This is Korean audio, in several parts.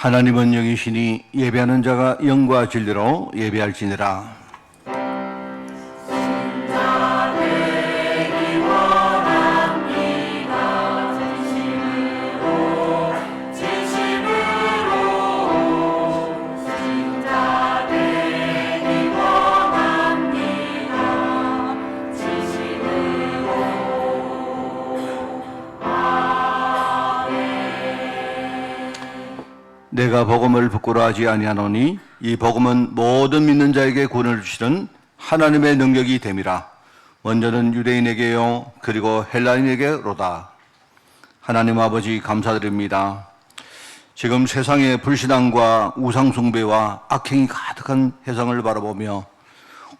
하나님은 영이시니 예배하는 자가 영과 진리로 예배할지니라. 내가 복음을 부끄러워하지 아니하노니 이 복음은 모든 믿는 자에게 구원을 주시는 하나님의 능력이 됨이라. 먼저는 유대인에게요 그리고 헬라인에게로다. 하나님 아버지 감사드립니다. 지금 세상의 불신앙과 우상숭배와 악행이 가득한 세상을 바라보며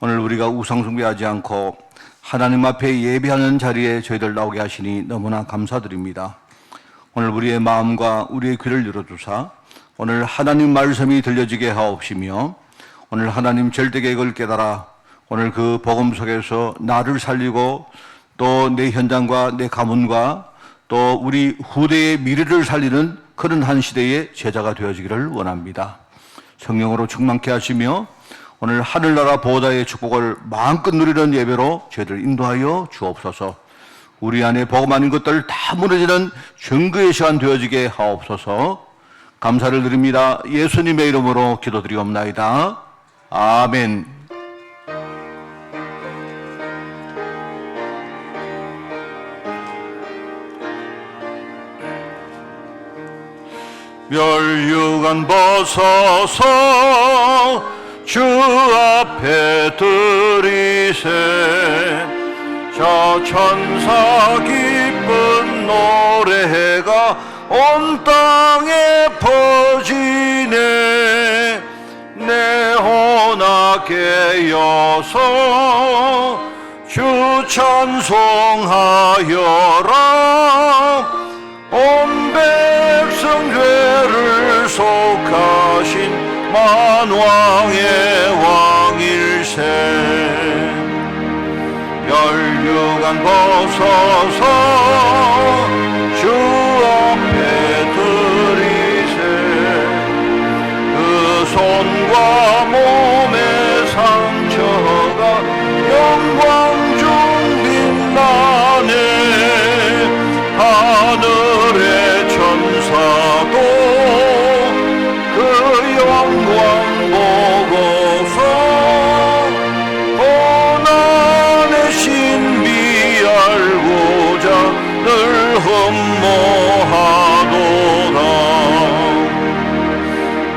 오늘 우리가 우상숭배하지 않고 하나님 앞에 예배하는 자리에 저희들 나오게 하시니 너무나 감사드립니다. 오늘 우리의 마음과 우리의 귀를 열어주사 오늘 하나님 말씀이 들려지게 하옵시며 오늘 하나님 절대 계획을 깨달아 오늘 그 복음 속에서 나를 살리고 또 내 현장과 내 가문과 또 우리 후대의 미래를 살리는 그런 한 시대의 제자가 되어지기를 원합니다. 성령으로 충만케 하시며 오늘 하늘나라 보호자의 축복을 마음껏 누리는 예배로 저희를 인도하여 주옵소서. 우리 안에 복음 아닌 것들 다 무너지는 증거의 시간 되어지게 하옵소서. 감사를 드립니다. 예수님의 이름으로 기도드리옵나이다. 아멘. 멸류관 벗어서 주 앞에 들이세 저 천사 기쁜 노래가 온 땅에 퍼지네. 내 혼아 깨어서 주 찬송하여라. 온 백성 죄를 속하신 만왕의 왕일세. 멸류관 벗어서 주 앞에 들이세 그 손과 몸의 상처가 영광 중 빛나네. 하늘의 천사도 그 영광 보고서 고난의 신비 알고자 늘 흠모하도다.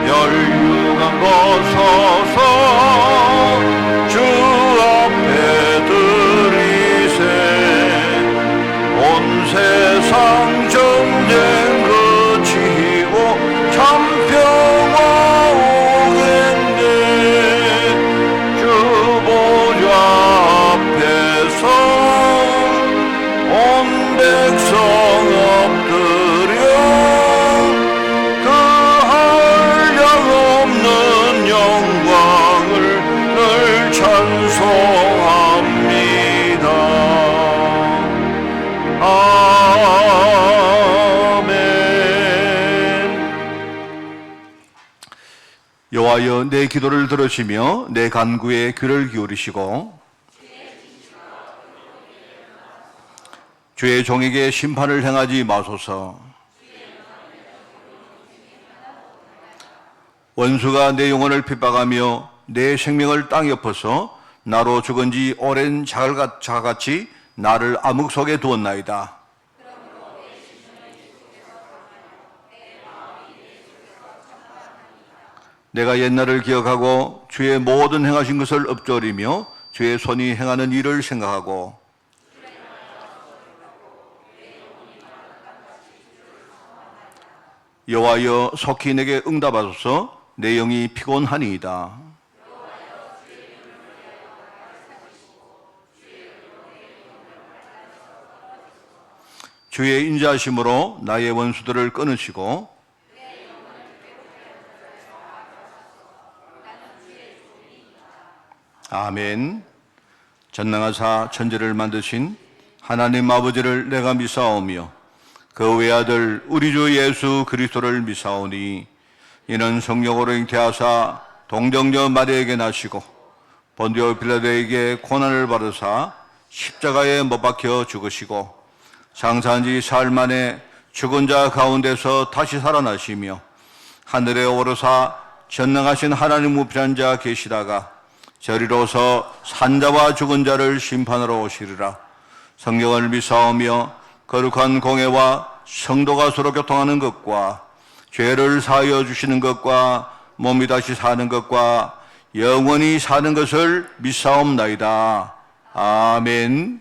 멸류관 벗어서 주 앞에 들이세 온 세상 전쟁 그치고 참 평화 오겠네. 주 보좌 앞에서 온 백성 엎드려 그 한량없는 영광을 늘 찬송합니다. 아멘. 여호와여 내 기도를 들으시며 내 간구에 귀를 기울이시고 주의 종에게 심판을 행하지 마소서. 원수가 내 영혼을 핍박하며 내 생명을 땅에 엎어서 나로 죽은 지 오랜 자갈같이 나를 암흑 속에 두었나이다. 내가 옛날을 기억하고 주의 모든 행하신 것을 읊조리며 주의 손이 행하는 일을 생각하고 여호와여 속히 내게 응답하소서. 내 영이 피곤하니이다. 주의 인자하심으로 나의 원수들을 끊으시고 아멘. 전능하사 천지를 만드신 하나님 아버지를 내가 믿사오며 그 외아들 우리 주 예수 그리스도를 믿사오니 이는 성령으로 잉태하사 동정녀 마리아에게 나시고 본디오 빌라도에게 고난을 받으사 십자가에 못 박혀 죽으시고 장사한 지 사흘 만에 죽은 자 가운데서 다시 살아나시며 하늘에 오르사 전능하신 하나님 우편한 자 계시다가 저리로서 산자와 죽은 자를 심판하러 오시리라. 성령을 믿사오며 거룩한 공회와 성도가 서로 교통하는 것과 죄를 사하여 주시는 것과 몸이 다시 사는 것과 영원히 사는 것을 믿사옵나이다. 아멘.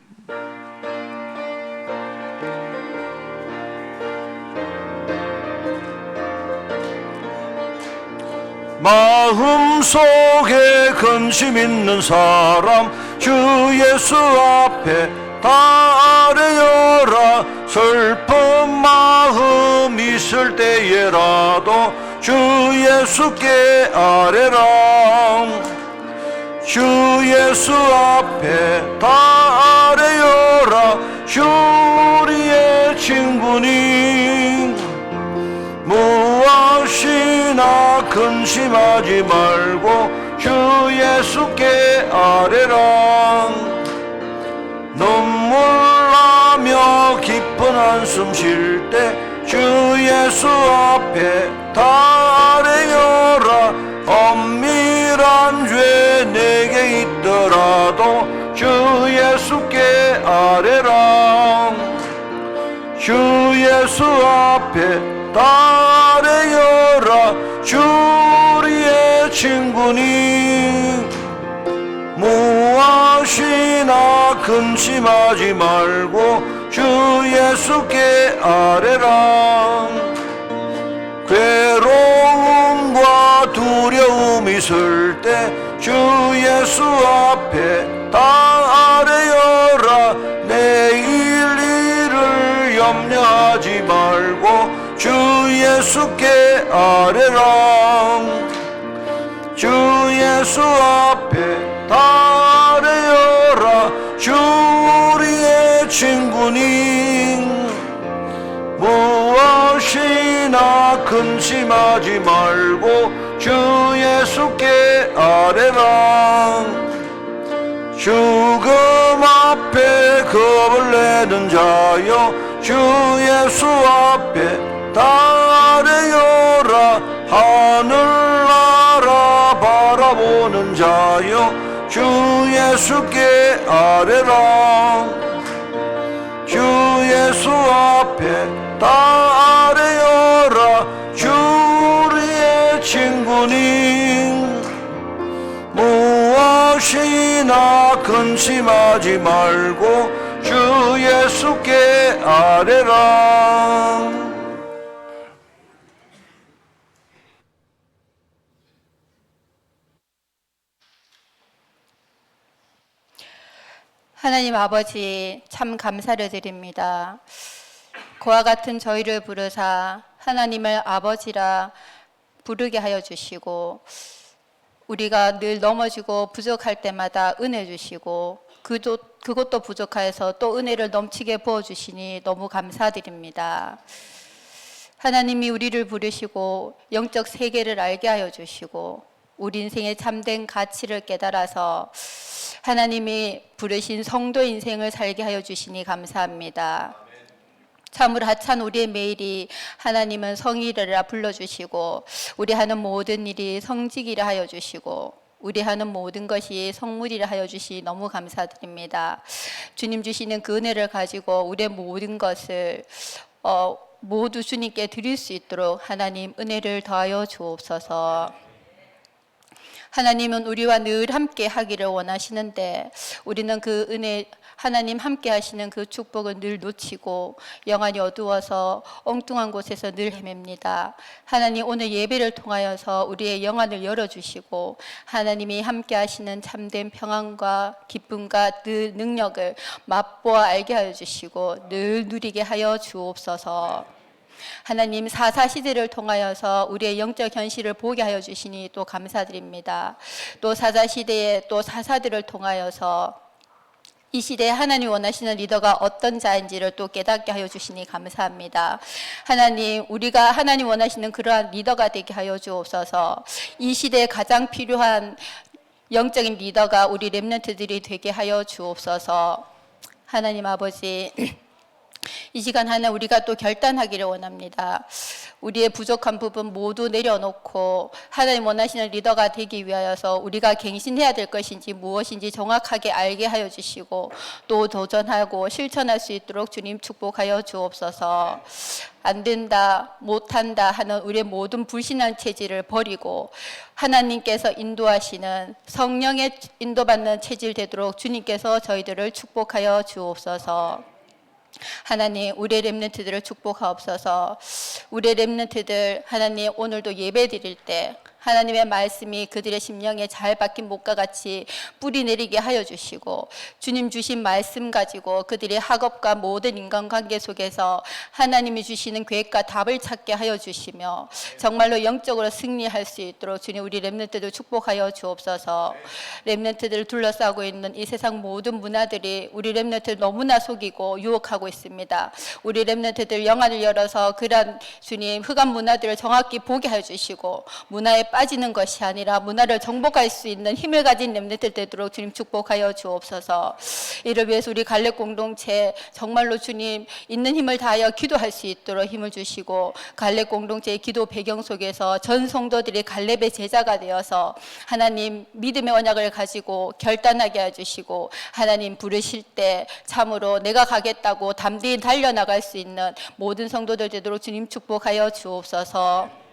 마음속에 근심 있는 사람 주 예수 앞에 다 아뢰어라. 슬픈 마음 있을 때에라도 주 예수께 아뢰라. 주 예수 앞에 다 아뢰어라. 주 우리의 친구니 무엇이나 근심하지 말고 주 예수께 아뢰라. 눈물 나며 깊은 한숨 쉴 때 주 예수 앞에 다 아뢰어라. 엄밀한 죄 내게 있더라도 주 예수께 아뢰라. 주 예수 앞에 다 아뢰어라. 주 우리의 친구니 무엇이나 근심하지 말고 주 예수께 아뢰라. 괴로움과 두려움 있을 때 주 예수 앞에 다 아뢰어라. 내일 일을 염려하지 말고 주 예수께 아뢰라. 주 예수 앞에 다 아뢰어라. 주 우리의 친구니 무엇이나 근심하지 말고 주 예수께 아뢰라. 죽음 앞에 겁을 내는 자여 주 예수 앞에 다 아뢰어라. 하늘나라 바라보는 자여 주 예수께 아뢰라. 주 예수 앞에 다 아뢰어라. 주 우리의 친구니 무엇이나 근심하지 말고 주 예수께 아뢰라. 하나님 아버지, 참 감사를 드립니다. 그와 같은 저희를 부르사 하나님을 아버지라 부르게 하여 주시고, 우리가 늘 넘어지고 부족할 때마다 은혜 주시고, 그것도 부족하여서 또 은혜를 넘치게 부어주시니 너무 감사드립니다. 하나님이 우리를 부르시고 영적 세계를 알게 하여 주시고 우리 인생의 참된 가치를 깨달아서 하나님이 부르신 성도 인생을 살게 하여 주시니 감사합니다. 참으로 하찮은 우리의 매일이 하나님은 성의를 불러주시고 우리 하는 모든 일이 성직이라 하여 주시고 우리 하는 모든 것이 성물이라 하여 주시 너무 감사드립니다. 주님 주시는 그 은혜를 가지고 우리의 모든 것을 모두 주님께 드릴 수 있도록 하나님 은혜를 더하여 주옵소서. 하나님은 우리와 늘 함께 하기를 원하시는데 우리는 그 은혜, 하나님 함께 하시는 그 축복을 늘 놓치고 영안이 어두워서 엉뚱한 곳에서 늘 헤맵니다. 하나님 오늘 예배를 통하여서 우리의 영안을 열어주시고 하나님이 함께 하시는 참된 평안과 기쁨과 늘 능력을 맛보아 알게 하여 주시고 늘 누리게 하여 주옵소서. 하나님 사사시대를 통하여서 우리의 영적 현실을 보게 하여 주시니 또 감사드립니다. 또 사사시대의 또 사사들을 통하여서 이 시대에 하나님 원하시는 리더가 어떤 자인지를 또 깨닫게 하여 주시니 감사합니다. 하나님, 우리가 하나님 원하시는 그러한 리더가 되게 하여 주옵소서. 이 시대에 가장 필요한 영적인 리더가 우리 렘넌트들이 되게 하여 주옵소서. 하나님 아버지, 이 시간 하나 우리가 또 결단하기를 원합니다. 우리의 부족한 부분 모두 내려놓고 하나님 원하시는 리더가 되기 위하여서 우리가 갱신해야 될 것인지 무엇인지 정확하게 알게 하여 주시고 또 도전하고 실천할 수 있도록 주님 축복하여 주옵소서. 안 된다, 못한다 하는 우리의 모든 불신한 체질을 버리고 하나님께서 인도하시는 성령의 인도받는 체질 되도록 주님께서 저희들을 축복하여 주옵소서. 하나님, 우리 렘넌트들을 축복하옵소서. 우리 렘넌트들 하나님 오늘도 예배 드릴 때 하나님의 말씀이 그들의 심령에 잘 박힌 목과 같이 뿌리 내리게 하여 주시고 주님 주신 말씀 가지고 그들의 학업과 모든 인간관계 속에서 하나님이 주시는 계획과 답을 찾게 하여 주시며 정말로 영적으로 승리할 수 있도록 주님 우리 렘넌트들 축복하여 주옵소서. 렘넌트들을 둘러싸고 있는 이 세상 모든 문화들이 우리 렘넌트를 너무나 속이고 유혹하고 있습니다. 우리 렘넌트들 영안을 열어서 그런 주님 흑암 문화들을 정확히 보게 해 주시고 문화에 빠지는 것이 아니라 문화를 정복할 수 있는 힘을 가진 렘넌트들 되도록 주님 축복하여 주옵소서. 이를 위해서 우리 갈렙 공동체 정말로 주님 있는 힘을 다하여 기도할 수 있도록 힘을 주시고 갈렙 공동체의 기도 배경 속에서 전 성도들이 갈렙의 제자가 되어서 하나님 믿음의 언약을 가지고 결단하게 해주시고 하나님 부르실 때 참으로 내가 가겠다고 담대히 달려나갈 수 있는 모든 성도들 되도록 주님 축복하여 주옵소서.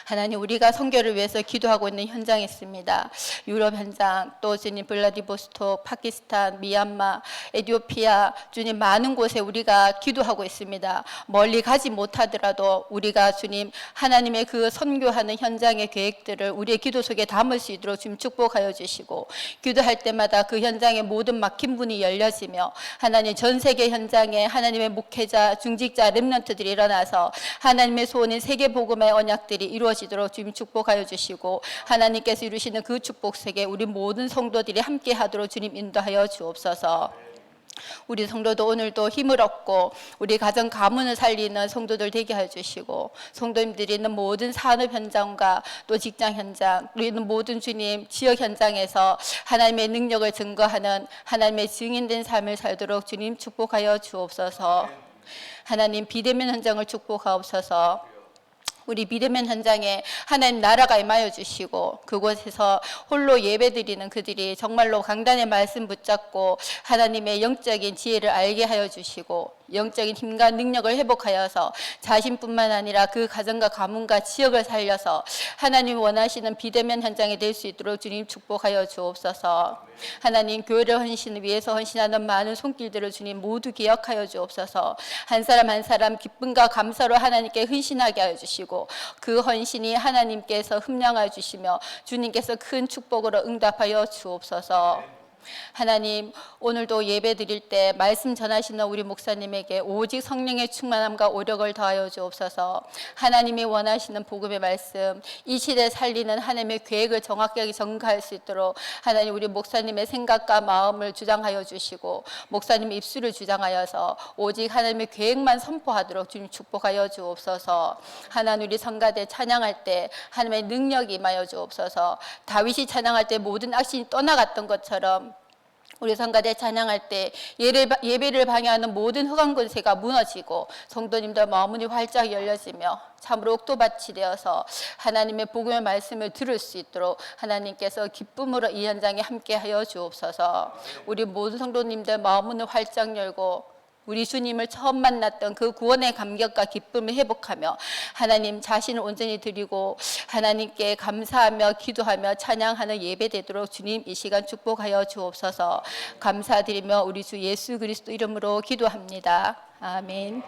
하나님, 우리가 선교를 위해서 기도하고 있는 현장이 있습니다. 유럽 현장, 또 주님 블라디보스톡, 파키스탄, 미얀마, 에티오피아, 주님 많은 곳에 우리가 기도하고 있습니다. 멀리 가지 못하더라도 우리가 주님 하나님의 그 선교하는 현장의 계획들을 우리의 기도 속에 담을 수 있도록 주님 축복하여 주시고 기도할 때마다 그 현장의 모든 막힌 문이 열려지며 하나님 전 세계 현장에 하나님의 목회자, 중직자, 렘넌트들이 일어나서 하나님의 소원인 세계 복음의 언약들이 이루어지도록 주님 축복하여 주시고 하나님께서 이루시는 그 축복 속에 우리 모든 성도들이 함께 하도록 주님 인도하여 주옵소서. 우리 성도도 오늘도 힘을 얻고 우리 가정 가문을 살리는 성도들 되게 해주시고 성도님들이 있는 모든 산업 현장과 또 직장 현장 우리 있는 모든 주님 지역 현장에서 하나님의 능력을 증거하는 하나님의 증인된 삶을 살도록 주님 축복하여 주옵소서. 하나님 비대면 현장을 축복하옵소서. 우리 비대면 현장에 하나님 나라가 임하여 주시고 그곳에서 홀로 예배드리는 그들이 정말로 강단의 말씀 붙잡고 하나님의 영적인 지혜를 알게 하여 주시고 영적인 힘과 능력을 회복하여서 자신뿐만 아니라 그 가정과 가문과 지역을 살려서 하나님 원하시는 비대면 현장이 될 수 있도록 주님 축복하여 주옵소서. 하나님 교회를 헌신을 위해서 헌신하는 많은 손길들을 주님 모두 기억하여 주옵소서. 한 사람 한 사람 기쁨과 감사로 하나님께 헌신하게 하여 주시고 그 헌신이 하나님께서 흠량하여 주시며 주님께서 큰 축복으로 응답하여 주옵소서. 하나님 오늘도 예배 드릴 때 말씀 전하시는 우리 목사님에게 오직 성령의 충만함과 오력을 더하여 주옵소서. 하나님이 원하시는 복음의 말씀 이 시대에 살리는 하나님의 계획을 정확하게 전가할 수 있도록 하나님 우리 목사님의 생각과 마음을 주장하여 주시고 목사님 입술을 주장하여서 오직 하나님의 계획만 선포하도록 주님 축복하여 주옵소서. 하나님 우리 성가대 찬양할 때 하나님의 능력이 임하여 주옵소서. 다윗이 찬양할 때 모든 악신이 떠나갔던 것처럼 우리 성가대 찬양할 때 예배를 방해하는 모든 흑암 권세가 무너지고 성도님들 마음문이 활짝 열려지며 참으로 옥토밭이 되어서 하나님의 복음의 말씀을 들을 수 있도록 하나님께서 기쁨으로 이 현장에 함께하여 주옵소서. 우리 모든 성도님들 마음문을 활짝 열고 우리 주님을 처음 만났던 그 구원의 감격과 기쁨을 회복하며 하나님 자신을 온전히 드리고 하나님께 감사하며 기도하며 찬양하는 예배 되도록 주님 이 시간 축복하여 주옵소서. 감사드리며 우리 주 예수 그리스도 이름으로 기도합니다. 아멘.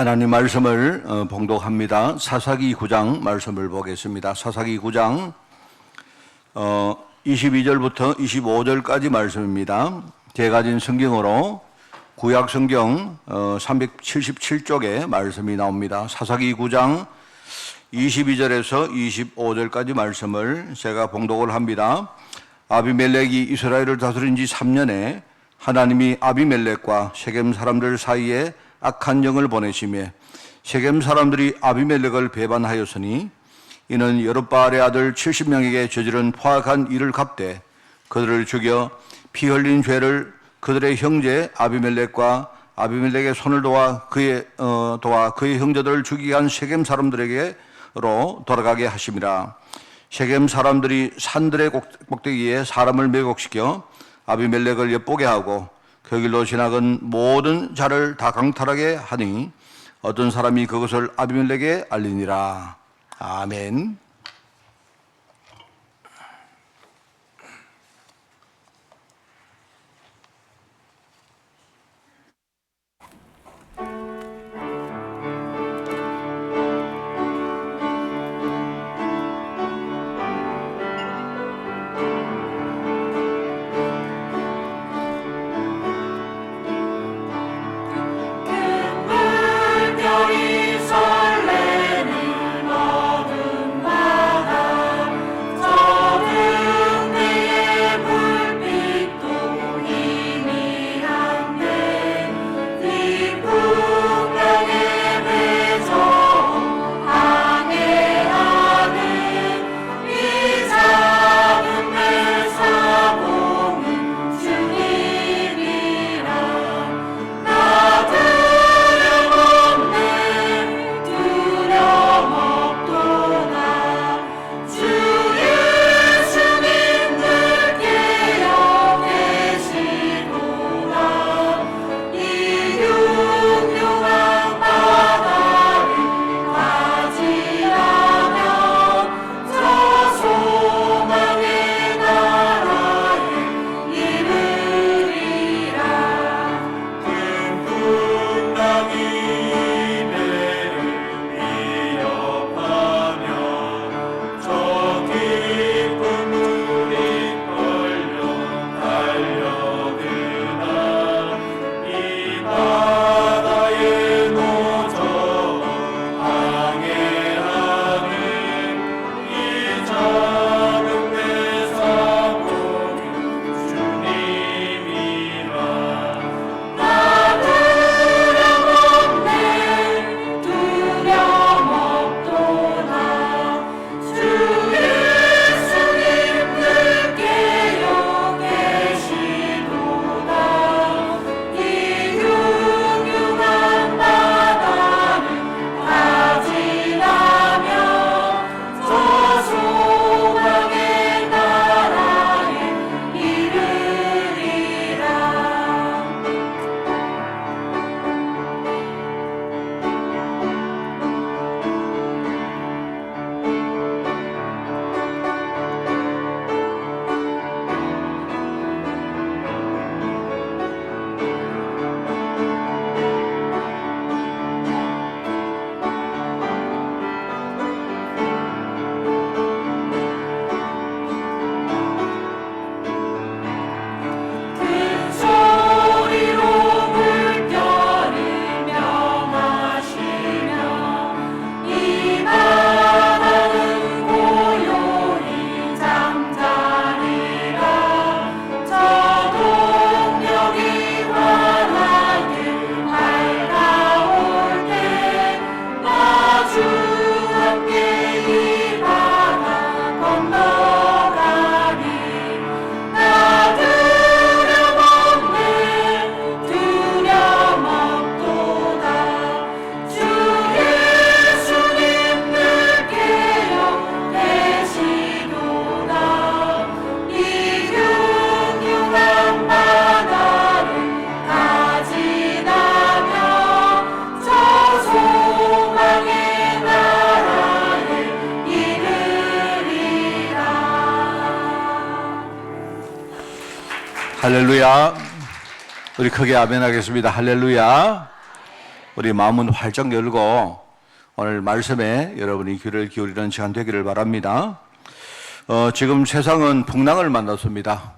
하나님 말씀을 봉독합니다. 사사기 9장 말씀을 보겠습니다. 사사기 9장 22절부터 25절까지 말씀입니다. 제가 가진 성경으로 구약 성경 377쪽에 말씀이 나옵니다. 사사기 9장 22절에서 25절까지 말씀을 제가 봉독을 합니다. 아비멜렉이 이스라엘을 다스린 지 3년에 하나님이 아비멜렉과 세겜 사람들 사이에 악한 영을 보내시며 세겜 사람들이 아비멜렉을 배반하였으니 이는 여룹바알의 아들 70명에게 저지른 포악한 일을 갚되 그들을 죽여 피 흘린 죄를 그들의 형제 아비멜렉과 아비멜렉의 손을 도와 그의 형제들을 죽이게 한 세겜 사람들에게로 돌아가게 하심이라. 세겜 사람들이 산들의 꼭대기에 사람을 매곡시켜 아비멜렉을 엿보게 하고 그 길로 지나간 모든 자를 다 강탈하게 하니 어떤 사람이 그것을 아비멜렉에 알리니라. 아멘. 할렐루야. 우리 크게 아멘 하겠습니다. 할렐루야. 우리 마음은 활짝 열고 오늘 말씀에 여러분이 귀를 기울이는 시간 되기를 바랍니다. 지금 세상은 풍랑을 만났습니다.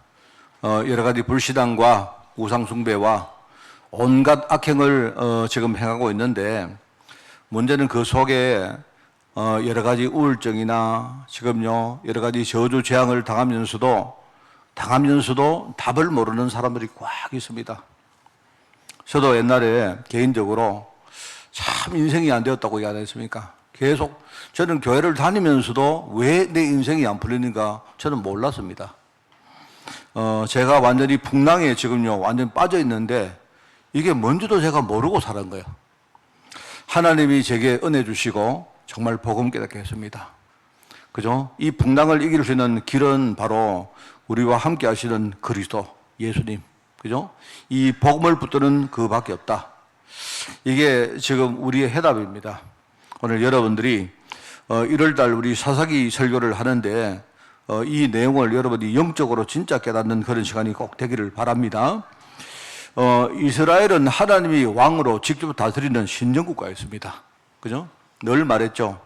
여러 가지 불신앙과 우상숭배와 온갖 악행을 지금 행하고 있는데, 문제는 그 속에 여러 가지 우울증이나 지금요 여러 가지 저주 재앙을 당하면서도 답을 모르는 사람들이 꽉 있습니다. 저도 옛날에 개인적으로 참 인생이 안 되었다고 얘기 안 했습니까? 계속 저는 교회를 다니면서도 왜 내 인생이 안 풀리는가 저는 몰랐습니다. 제가 완전히 풍랑에 지금요 완전 빠져 있는데 이게 뭔지도 제가 모르고 살은 거예요. 하나님이 제게 은혜 주시고 정말 복음 깨닫게 했습니다. 그죠? 이 풍랑을 이길 수 있는 길은 바로 우리와 함께 하시는 그리스도 예수님, 그죠? 이 복음을 붙드는 그밖에 없다. 이게 지금 우리의 해답입니다. 오늘 여러분들이 1월달 우리 사사기 설교를 하는데 이 내용을 여러분이 영적으로 진짜 깨닫는 그런 시간이 꼭 되기를 바랍니다. 이스라엘은 하나님이 왕으로 직접 다스리는 신정국가였습니다. 그죠? 늘 말했죠.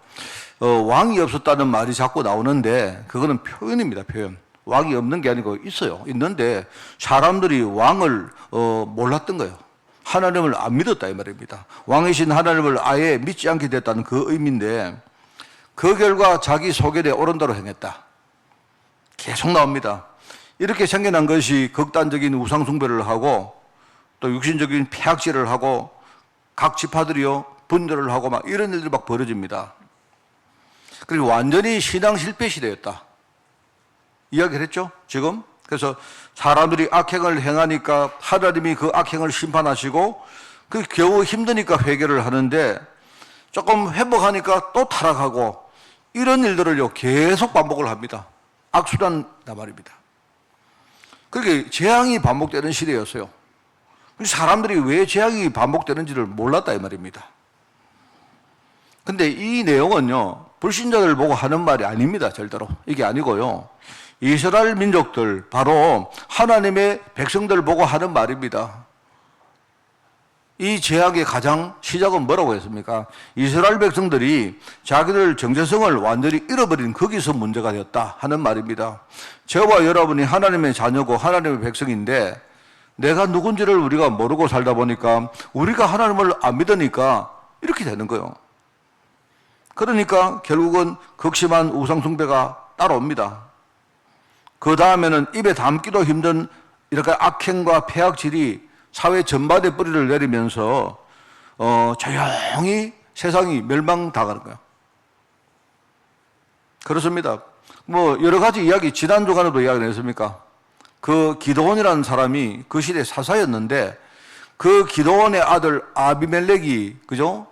왕이 없었다는 말이 자꾸 나오는데 그거는 표현입니다, 표현. 왕이 없는 게 아니고 있어요. 있는데 사람들이 왕을 몰랐던 거예요. 하나님을 안 믿었다 이 말입니다. 왕이신 하나님을 아예 믿지 않게 됐다는 그 의미인데, 그 결과 자기 소견에 옳은 대로 행했다. 계속 나옵니다. 이렇게 생겨난 것이 극단적인 우상숭배를 하고 또 육신적인 폐악질을 하고 각 지파들이요 분열을 하고 막 이런 일들이 막 벌어집니다. 그리고 완전히 신앙 실패 시대였다. 이야기를 했죠, 지금. 그래서 사람들이 악행을 행하니까 하나님이 그 악행을 심판하시고 그 겨우 힘드니까 회개를 하는데 조금 회복하니까 또 타락하고 이런 일들을요 계속 반복을 합니다. 악순환이란 말입니다. 그게 재앙이 반복되는 시대였어요. 사람들이 왜 재앙이 반복되는지를 몰랐다 이 말입니다. 근데 이 내용은요 불신자들 보고 하는 말이 아닙니다. 절대로 이게 아니고요, 이스라엘 민족들, 바로 하나님의 백성들 보고 하는 말입니다. 이 재앙의 가장 시작은 뭐라고 했습니까? 이스라엘 백성들이 자기들 정체성을 완전히 잃어버린 거기서 문제가 되었다 하는 말입니다. 저와 여러분이 하나님의 자녀고 하나님의 백성인데 내가 누군지를 우리가 모르고 살다 보니까 우리가 하나님을 안 믿으니까 이렇게 되는 거예요. 그러니까 결국은 극심한 우상숭배가 따라옵니다. 그 다음에는 입에 담기도 힘든 이렇게 악행과 폐악질이 사회 전반에 뿌리를 내리면서 조용히 세상이 멸망당하는 거예요. 그렇습니다. 뭐 여러 가지 이야기, 지난 주간에도 이야기를 했습니까? 그 기드온이라는 사람이 그 시대 사사였는데 그 기드온의 아들 아비멜렉이, 그죠?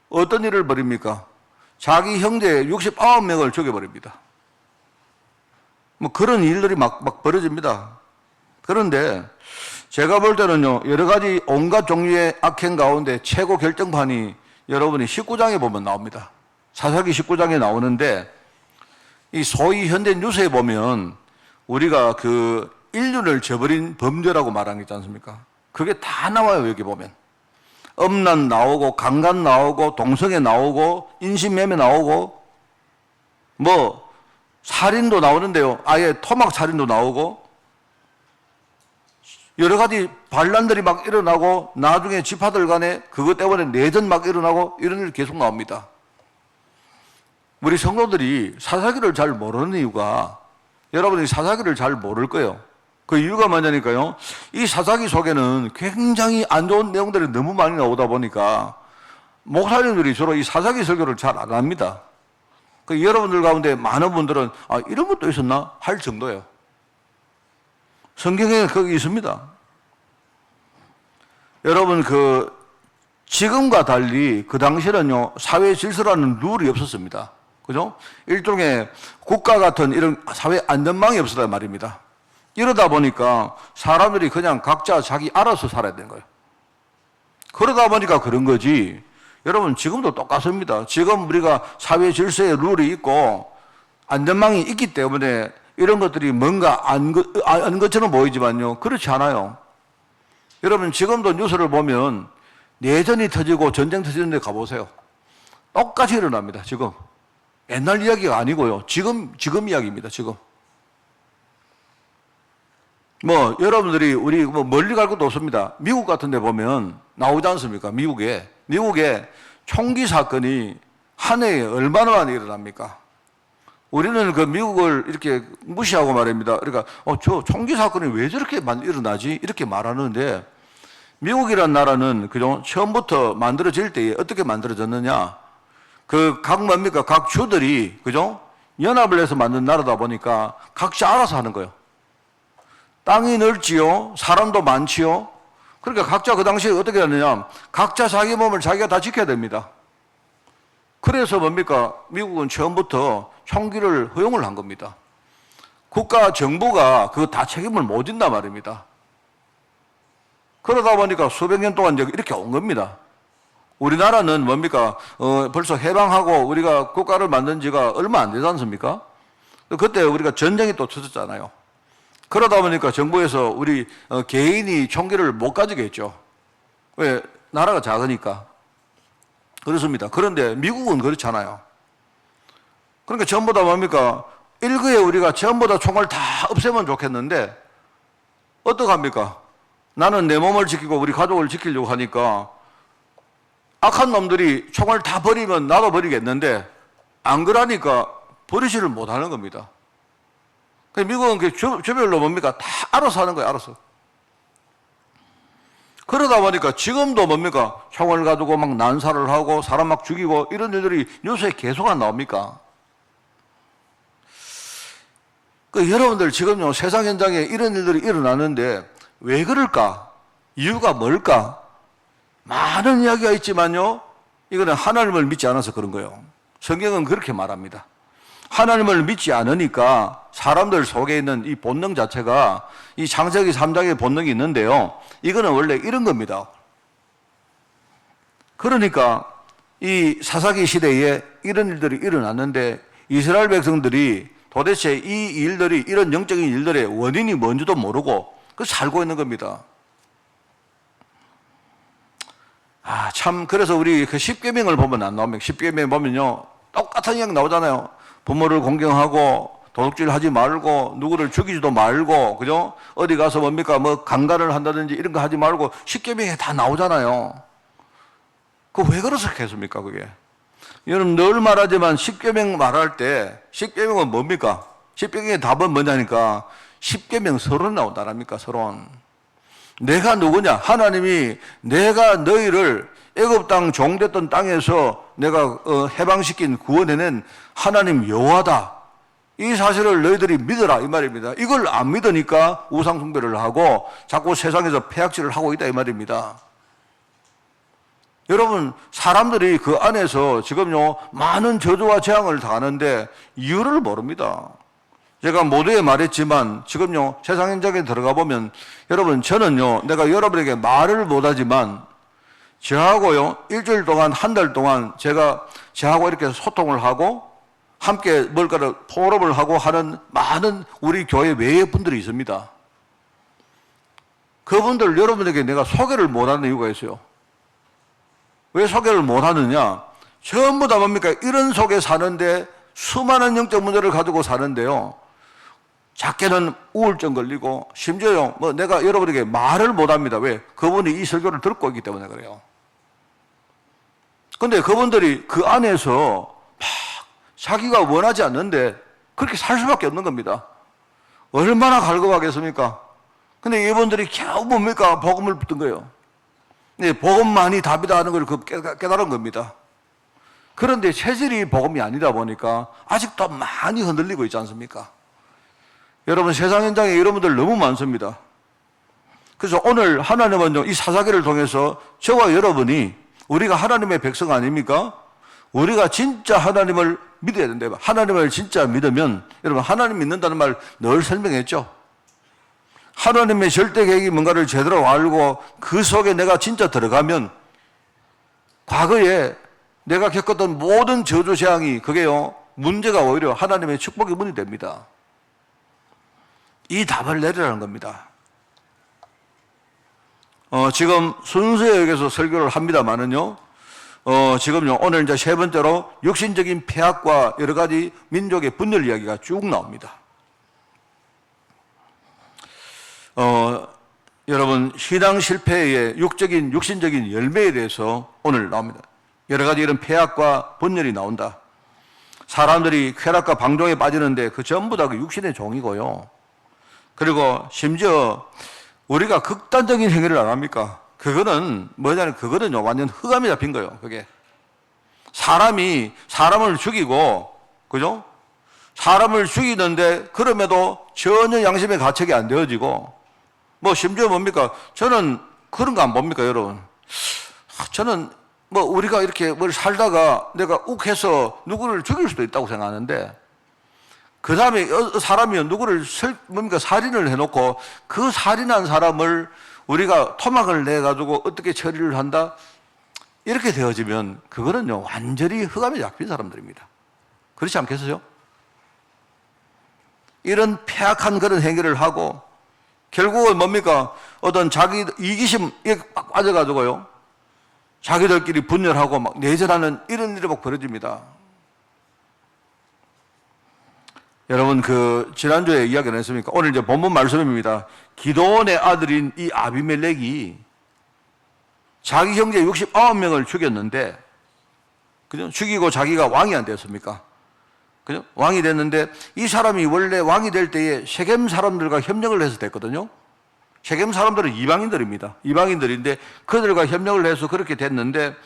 어떤 일을 벌입니까? 자기 형제 69명을 죽여버립니다. 뭐 그런 일들이 막 벌어집니다. 그런데 제가 볼 때는요, 여러 가지 온갖 종류의 악행 가운데 최고 결정판이 여러분이 19장에 보면 나옵니다. 사사기 19장에 나오는데, 이 소위 현대 뉴스에 보면 우리가 그 인륜을 저버린 범죄라고 말한 게 있지 않습니까? 그게 다 나와요, 여기 보면. 음란 나오고, 강간 나오고, 동성애 나오고, 인신매매 나오고, 뭐, 살인도 나오는데요. 아예 토막 살인도 나오고, 여러 가지 반란들이 막 일어나고, 나중에 지파들 간에 그것 때문에 내전 막 일어나고, 이런 일이 계속 나옵니다. 우리 성도들이 사사기를 잘 모르는 이유가, 여러분이 사사기를 잘 모를 거예요. 그 이유가 뭐냐니까요, 이 사사기 속에는 굉장히 안 좋은 내용들이 너무 많이 나오다 보니까 목사님들이 주로 이 사사기 설교를 잘 안 합니다. 그 여러분들 가운데 많은 분들은 이런 것도 있었나 할 정도예요. 성경에 거기 있습니다. 여러분, 지금과 달리 그 당시에는요 사회 질서라는 룰이 없었습니다. 그죠? 일종의 국가 같은 이런 사회 안전망이 없었단 말입니다. 이러다 보니까 사람들이 그냥 각자 자기 알아서 살아야 되는 거예요. 그러다 보니까 그런 거지, 여러분 지금도 똑같습니다. 지금 우리가 사회 질서의 룰이 있고 안전망이 있기 때문에 이런 것들이 뭔가 아는 것처럼 보이지만요, 그렇지 않아요. 여러분 지금도 뉴스를 보면 내전이 터지고 전쟁 터지는 데 가보세요. 똑같이 일어납니다. 지금 옛날 이야기가 아니고요. 지금 이야기입니다. 지금 뭐 여러분들이 우리 뭐 멀리 갈 것도 없습니다. 미국 같은 데 보면 나오지 않습니까? 미국에 총기 사건이 한 해에 얼마나 많이 일어납니까? 우리는 그 미국을 이렇게 무시하고 말입니다. 그러니까 저 총기 사건이 왜 저렇게 많이 일어나지? 이렇게 말하는데, 미국이란 나라는 그죠? 처음부터 만들어질 때에 어떻게 만들어졌느냐? 각 주들이 그죠? 연합을 해서 만든 나라다 보니까 각자 알아서 하는 거예요. 땅이 넓지요, 사람도 많지요. 그러니까 각자 그 당시에 어떻게 하느냐? 각자 자기 몸을 자기가 다 지켜야 됩니다. 그래서 뭡니까? 미국은 처음부터 총기를 허용을 한 겁니다. 국가 정부가 그거 다 책임을 못 진단 말입니다. 그러다 보니까 수백 년 동안 이렇게 온 겁니다. 우리나라는 뭡니까? 벌써 해방하고 우리가 국가를 만든 지가 얼마 안 되지 않습니까? 그때 우리가 전쟁이 또 터졌잖아요. 그러다 보니까 정부에서 우리 개인이 총기를 못 가지게 했죠. 왜? 나라가 작으니까. 그렇습니다. 그런데 미국은 그렇잖아요. 그러니까 전부 다 뭡니까? 일거에 우리가 전부 다 총을 다 없애면 좋겠는데 어떡합니까? 나는 내 몸을 지키고 우리 가족을 지키려고 하니까 악한 놈들이 총을 다 버리면 나도 버리겠는데 안 그러니까 버리지를 못하는 겁니다. 미국은 그 주별로 뭡니까? 다 알아서 하는 거예요, 알아서. 그러다 보니까 지금도 뭡니까? 총을 가지고 막 난사를 하고 사람 막 죽이고 이런 일들이 뉴스에 계속 안 나옵니까? 여러분들 지금요, 세상 현장에 이런 일들이 일어나는데 왜 그럴까? 이유가 뭘까? 많은 이야기가 있지만요, 이거는 하나님을 믿지 않아서 그런 거예요. 성경은 그렇게 말합니다. 하나님을 믿지 않으니까 사람들 속에 있는 이 본능 자체가, 이 창세기 3장의 본능이 있는데요, 이거는 원래 이런 겁니다. 그러니까 이 사사기 시대에 이런 일들이 일어났는데 이스라엘 백성들이 도대체 이 일들이, 이런 영적인 일들의 원인이 뭔지도 모르고 살고 있는 겁니다. 참, 그래서 우리 그 십계명을 보면 안 나옵니까? 십계명 보면요, 똑같은 이야기 나오잖아요. 부모를 공경하고, 도둑질 하지 말고, 누구를 죽이지도 말고, 그죠? 어디 가서 뭡니까? 뭐 강간을 한다든지 이런 거 하지 말고, 십계명에 다 나오잖아요. 왜 그렇겠습니까, 그게? 여러분 늘 말하지만 십계명 말할 때, 십계명은 뭡니까? 십계명의 답은 뭐냐니까, 십계명 서론 나온다랍니까, 서론. 내가 누구냐? 하나님이 내가 너희를 애굽 땅 종됐던 땅에서 내가 해방시킨 구원해낸 하나님 여호와다. 이 사실을 너희들이 믿어라 이 말입니다. 이걸 안 믿으니까 우상 숭배를 하고 자꾸 세상에서 폐악질을 하고 있다 이 말입니다. 여러분, 사람들이 그 안에서 지금요 많은 저주와 재앙을 당하는데 이유를 모릅니다. 제가 모두에 말했지만 지금요 세상 현장에 들어가 보면, 여러분, 저는요 내가 여러분에게 말을 못하지만 저하고요 일주일 동안, 한 달 동안 제가 저하고 이렇게 소통을 하고 함께 뭘까를 포럼을 하고 하는 많은 우리 교회 외의 분들이 있습니다. 그분들 여러분에게 내가 소개를 못하는 이유가 있어요. 왜 소개를 못하느냐? 전부 다 뭡니까? 이런 속에 사는데 수많은 영적 문제를 가지고 사는데요, 작게는 우울증 걸리고, 심지어요, 내가 여러분에게 말을 못 합니다. 왜? 그분이 이 설교를 듣고 있기 때문에 그래요. 근데 그분들이 그 안에서 막 자기가 원하지 않는데 그렇게 살 수밖에 없는 겁니다. 얼마나 갈급하겠습니까? 근데 이분들이 겨우 뭡니까? 복음을 붙든 거예요. 네, 복음만이 답이다 하는 걸 깨달은 겁니다. 그런데 체질이 복음이 아니다 보니까 아직도 많이 흔들리고 있지 않습니까? 여러분, 세상 현장에 여러분들 너무 많습니다. 그래서 오늘 하나님은 이 사사기를 통해서 저와 여러분이, 우리가 하나님의 백성 아닙니까? 우리가 진짜 하나님을 믿어야 된다. 하나님을 진짜 믿으면, 여러분, 하나님 믿는다는 말 늘 설명했죠. 하나님의 절대 계획이 뭔가를 제대로 알고 그 속에 내가 진짜 들어가면 과거에 내가 겪었던 모든 저주 재앙이, 그게요 문제가 오히려 하나님의 축복의 문이 됩니다. 이 답을 내리라는 겁니다. 지금 순서에 의해서 설교를 합니다만은요, 지금요, 오늘 이제 세 번째로 육신적인 폐악과 여러 가지 민족의 분열 이야기가 쭉 나옵니다. 여러분, 신앙 실패의 육신적인 열매에 대해서 오늘 나옵니다. 여러 가지 이런 폐악과 분열이 나온다. 사람들이 쾌락과 방종에 빠지는데 그 전부 다 그 육신의 종이고요. 그리고 심지어 우리가 극단적인 행위를 안 합니까? 그거는 뭐냐면 그거는요, 완전 흑암이 잡힌 거예요. 그게 사람이 사람을 죽이고, 그죠? 사람을 죽이는데 그럼에도 전혀 양심의 가책이 안 되어지고, 뭐 심지어 뭡니까? 저는 그런 거 안 봅니까, 여러분? 저는 뭐 우리가 이렇게 뭘 살다가 내가 욱해서 누구를 죽일 수도 있다고 생각하는데, 그 다음에 사람이 누구를 뭡니까 살인을 해놓고 그 살인한 사람을 우리가 토막을 내가지고 어떻게 처리를 한다? 이렇게 되어지면 그거는요 완전히 흑암에 잡힌 사람들입니다. 그렇지 않겠어요? 이런 폐악한 그런 행위를 하고 결국은 뭡니까? 어떤 자기 이기심에 막 빠져가지고요 자기들끼리 분열하고 막 내전하는 이런 일이 막 벌어집니다. 여러분, 지난주에 이야기 안 했습니까? 오늘 이제 본문 말씀입니다. 기드온의 아들인 이 아비멜렉이 자기 형제 69명을 죽였는데, 그죠? 죽이고 자기가 왕이 안 됐습니까? 그죠? 왕이 됐는데, 이 사람이 원래 왕이 될 때에 셰겜 사람들과 협력을 해서 됐거든요? 셰겜 사람들은 이방인들입니다. 이방인들인데, 그들과 협력을 해서 그렇게 됐는데,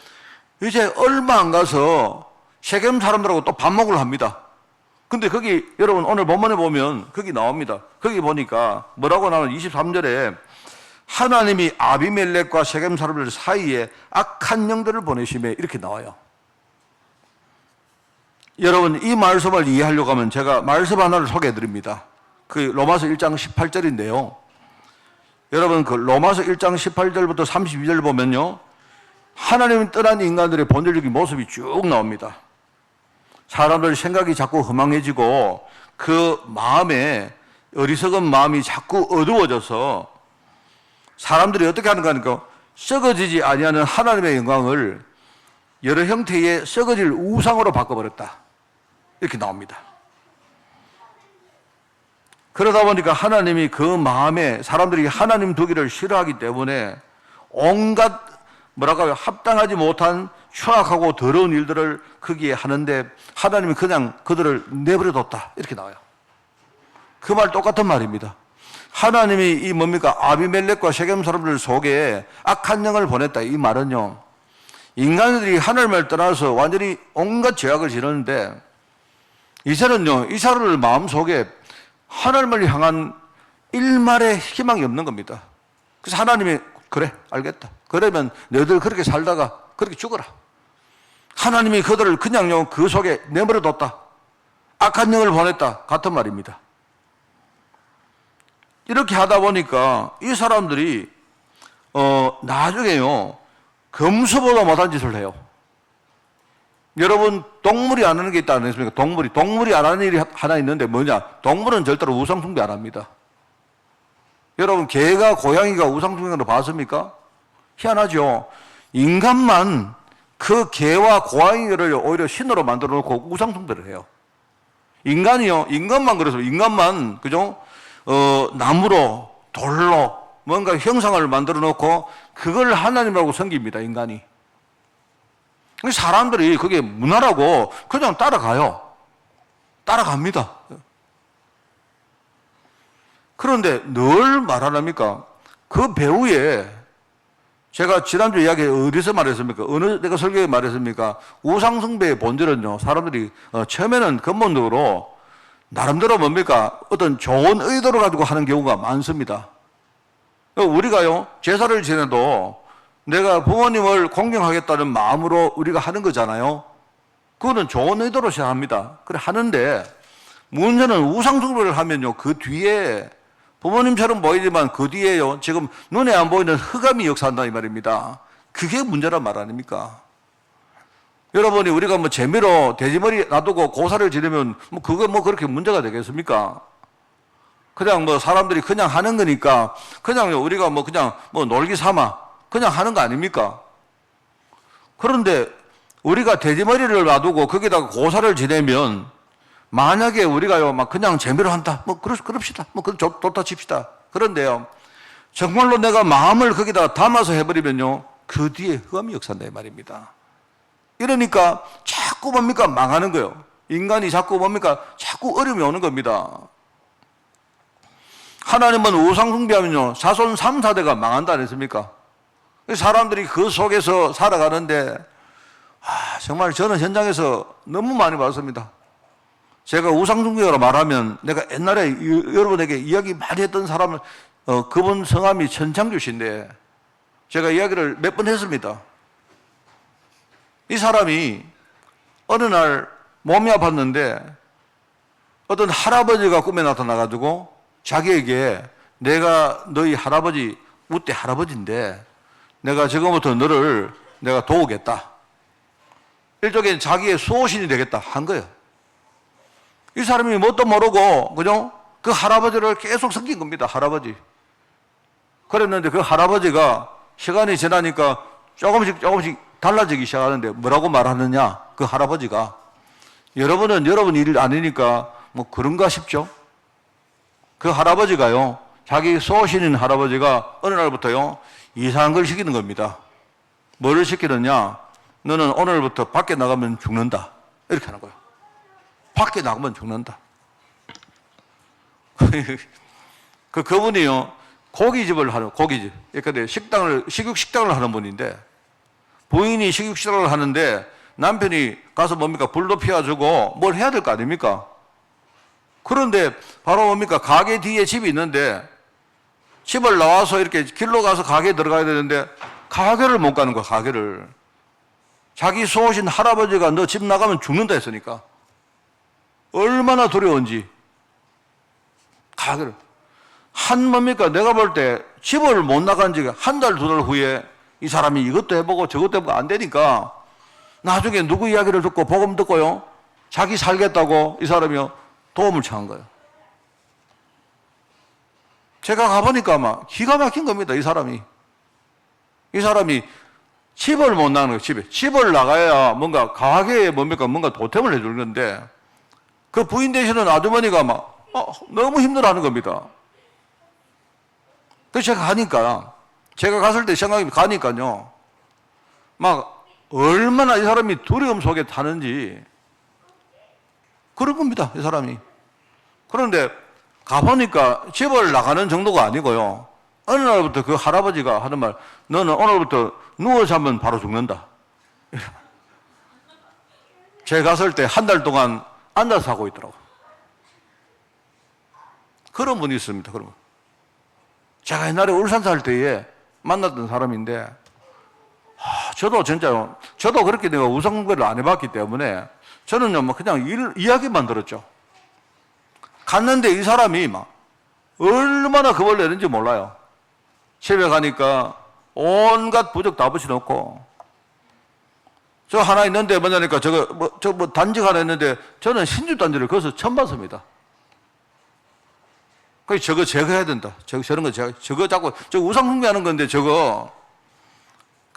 이제 얼마 안 가서 셰겜 사람들하고 또 반목을 합니다. 근데 거기 여러분 오늘 본문에 보면 거기 나옵니다. 거기 보니까 뭐라고 나오면 23절에 하나님이 아비멜렉과 셰겜 사람들 사이에 악한 영들을 보내심에 이렇게 나와요. 여러분 이 말씀을 이해하려고 하면 제가 말씀 하나를 소개해 드립니다. 그 로마서 1장 18절인데요. 여러분 그 로마서 1장 18절부터 32절 보면요. 하나님을 떠난 인간들의 본질적인 모습이 쭉 나옵니다. 사람들 생각이 자꾸 허망해지고 그 마음에 어리석은 마음이 자꾸 어두워져서 사람들이 어떻게 하는가 하니까 썩어지지 아니하는 하나님의 영광을 여러 형태의 썩어질 우상으로 바꿔버렸다. 이렇게 나옵니다. 그러다 보니까 하나님이 그 마음에 사람들이 하나님 두기를 싫어하기 때문에 온갖 뭐랄까요 합당하지 못한 추악하고 더러운 일들을 거기에 하는데 하나님이 그냥 그들을 내버려뒀다 이렇게 나와요. 그 말 똑같은 말입니다. 하나님이 이 뭡니까 아비멜렉과 셰겜 사람들 속에 악한 영을 보냈다 이 말은요 인간들이 하나님을 떠나서 완전히 온갖 죄악을 지르는데 이제는요 이 사람들 마음속에 하나님을 향한 일말의 희망이 없는 겁니다. 그래서 하나님이 그래 알겠다 그러면 너희들 그렇게 살다가 그렇게 죽어라. 하나님이 그들을 그냥요 그 속에 내버려뒀다. 악한 영을 보냈다. 같은 말입니다. 이렇게 하다 보니까 이 사람들이 나중에요 금수보다 못한 짓을 해요. 여러분 동물이 안 하는 게 있다 안 했습니까? 동물이 안 하는 일이 하나 있는데 뭐냐? 동물은 절대로 우상 숭배 안 합니다. 여러분 개가 고양이가 우상 숭배를 봤습니까? 희한하죠. 인간만 그 개와 고양이를 오히려 신으로 만들어 놓고 우상 숭배를 해요. 인간만 그래서 인간만 그죠? 나무로 돌로 뭔가 형상을 만들어 놓고 그걸 하나님이라고 섬깁니다. 인간이. 사람들이 그게 문화라고 그냥 따라갑니다. 그런데 늘 말하랍니까? 그 배후에 제가 지난주 이야기에 어디서 말했습니까? 어느 내가 설교에 말했습니까? 우상숭배의 본질은요, 사람들이 처음에는 근본적으로 나름대로 뭡니까? 어떤 좋은 의도를 가지고 하는 경우가 많습니다. 우리가요, 제사를 지내도 내가 부모님을 공경하겠다는 마음으로 우리가 하는 거잖아요. 그거는 좋은 의도로 시작합니다. 그래, 하는데, 문제는 우상숭배를 하면요, 그 뒤에 부모님처럼 보이지만 그 뒤에요, 지금 눈에 안 보이는 흑암이 역사한다 이 말입니다. 그게 문제란 말 아닙니까? 여러분이 우리가 뭐 재미로 돼지머리 놔두고 고사를 지르면 그거 그렇게 문제가 되겠습니까? 그냥 뭐 사람들이 그냥 하는 거니까 그냥 우리가 뭐 그냥 뭐 놀기 삼아 그냥 하는 거 아닙니까? 그런데 우리가 돼지머리를 놔두고 거기다가 고사를 지내면 만약에 우리가요 막 그냥 재미로 한다 뭐 그럽시다 뭐 좋다 칩시다. 그런데요 정말로 내가 마음을 거기다 담아서 해버리면요 그 뒤에 흑암이 역사한다 이 말입니다. 이러니까 자꾸 뭡니까 망하는 거예요. 인간이 자꾸 뭡니까 자꾸 어려움이 오는 겁니다. 하나님은 우상 숭배하면요 자손 3, 4대가 망한다 그랬습니까? 사람들이 그 속에서 살아가는데 정말 저는 현장에서 너무 많이 봤습니다. 제가 우상 숭배라고 말하면 내가 옛날에 여러분에게 이야기 많이 했던 사람은 그분 성함이 천창규 씨인데 제가 이야기를 몇 번 했습니다. 이 사람이 어느 날 몸이 아팠는데 어떤 할아버지가 꿈에 나타나가지고 자기에게 내가 너희 할아버지 우때 할아버지인데 내가 지금부터 너를 내가 도우겠다. 일종의 자기의 수호신이 되겠다 한 거예요. 이 사람이 뭣도 모르고 그죠? 그 할아버지를 계속 섬긴 겁니다. 할아버지. 그랬는데 그 할아버지가 시간이 지나니까 조금씩 달라지기 시작하는데 뭐라고 말하느냐? 그 할아버지가 여러분은 여러분 일 아니니까 뭐 그런가 싶죠? 그 할아버지가요 자기 수호신인 할아버지가 어느 날부터요 이상한 걸 시키는 겁니다. 뭐를 시키느냐? 너는 오늘부터 밖에 나가면 죽는다. 이렇게 하는 거예요. 밖에 나가면 죽는다. 그분이요 고깃집을 하는 고깃집. 그러니까 식육식당을 하는 분인데 부인이 식육식당을 하는데 남편이 가서 뭡니까 불도 피워주고 뭘 해야 될 거 아닙니까? 그런데 바로 뭡니까 가게 뒤에 집이 있는데 집을 나와서 이렇게 길로 가서 가게에 들어가야 되는데 가게를 못 가는 거야. 가게를. 자기 수호신 할아버지가 너 집 나가면 죽는다 했으니까 얼마나 두려운지 가게를 뭡니까 내가 볼 때 집을 못 나간 지 한 달, 2달 후에 이 사람이 이것도 해보고 저것도 해보고 안 되니까 나중에 누구 이야기를 듣고 복음 듣고요 자기 살겠다고 이 사람이요 도움을 청한 거예요. 제가 가보니까 막 기가 막힌 겁니다. 이 사람이 집을 못 나가는 거예요. 집을 나가야 뭔가 가게에 뭔가 보탬을 해줄 건데 그 부인 되시는 아주머니가 막 너무 힘들어하는 겁니다. 그래서 제가 갔을 때 생각이 가니까요 막 얼마나 이 사람이 두려움 속에 타는지 그런 겁니다. 이 사람이. 그런데 가보니까 집을 나가는 정도가 아니고요 어느 날부터 그 할아버지가 하는 말 너는 오늘부터 누워 자면 바로 죽는다. 제가 갔을 때 한 달 동안 앉아서 하고 있더라고. 그런 분이 있습니다. 그런 분. 제가 옛날에 울산 살 때에 만났던 사람인데 저도 진짜요 저도 그렇게 내가 우상숭배를 안 해봤기 때문에 저는요 뭐 그냥 이야기만 들었죠. 갔는데 이 사람이 막 얼마나 겁을 내는지 몰라요. 집에 가니까 온갖 부적 다 붙여놓고 저 하나 있는데 뭐냐니까 저거 단지가 하나 있는데 저는 신주 단지를 거기서 처음 봤습니다. 그래서 저거 제거해야 된다. 저런 거 저거 자꾸 저 우상 숭배하는 건데 저거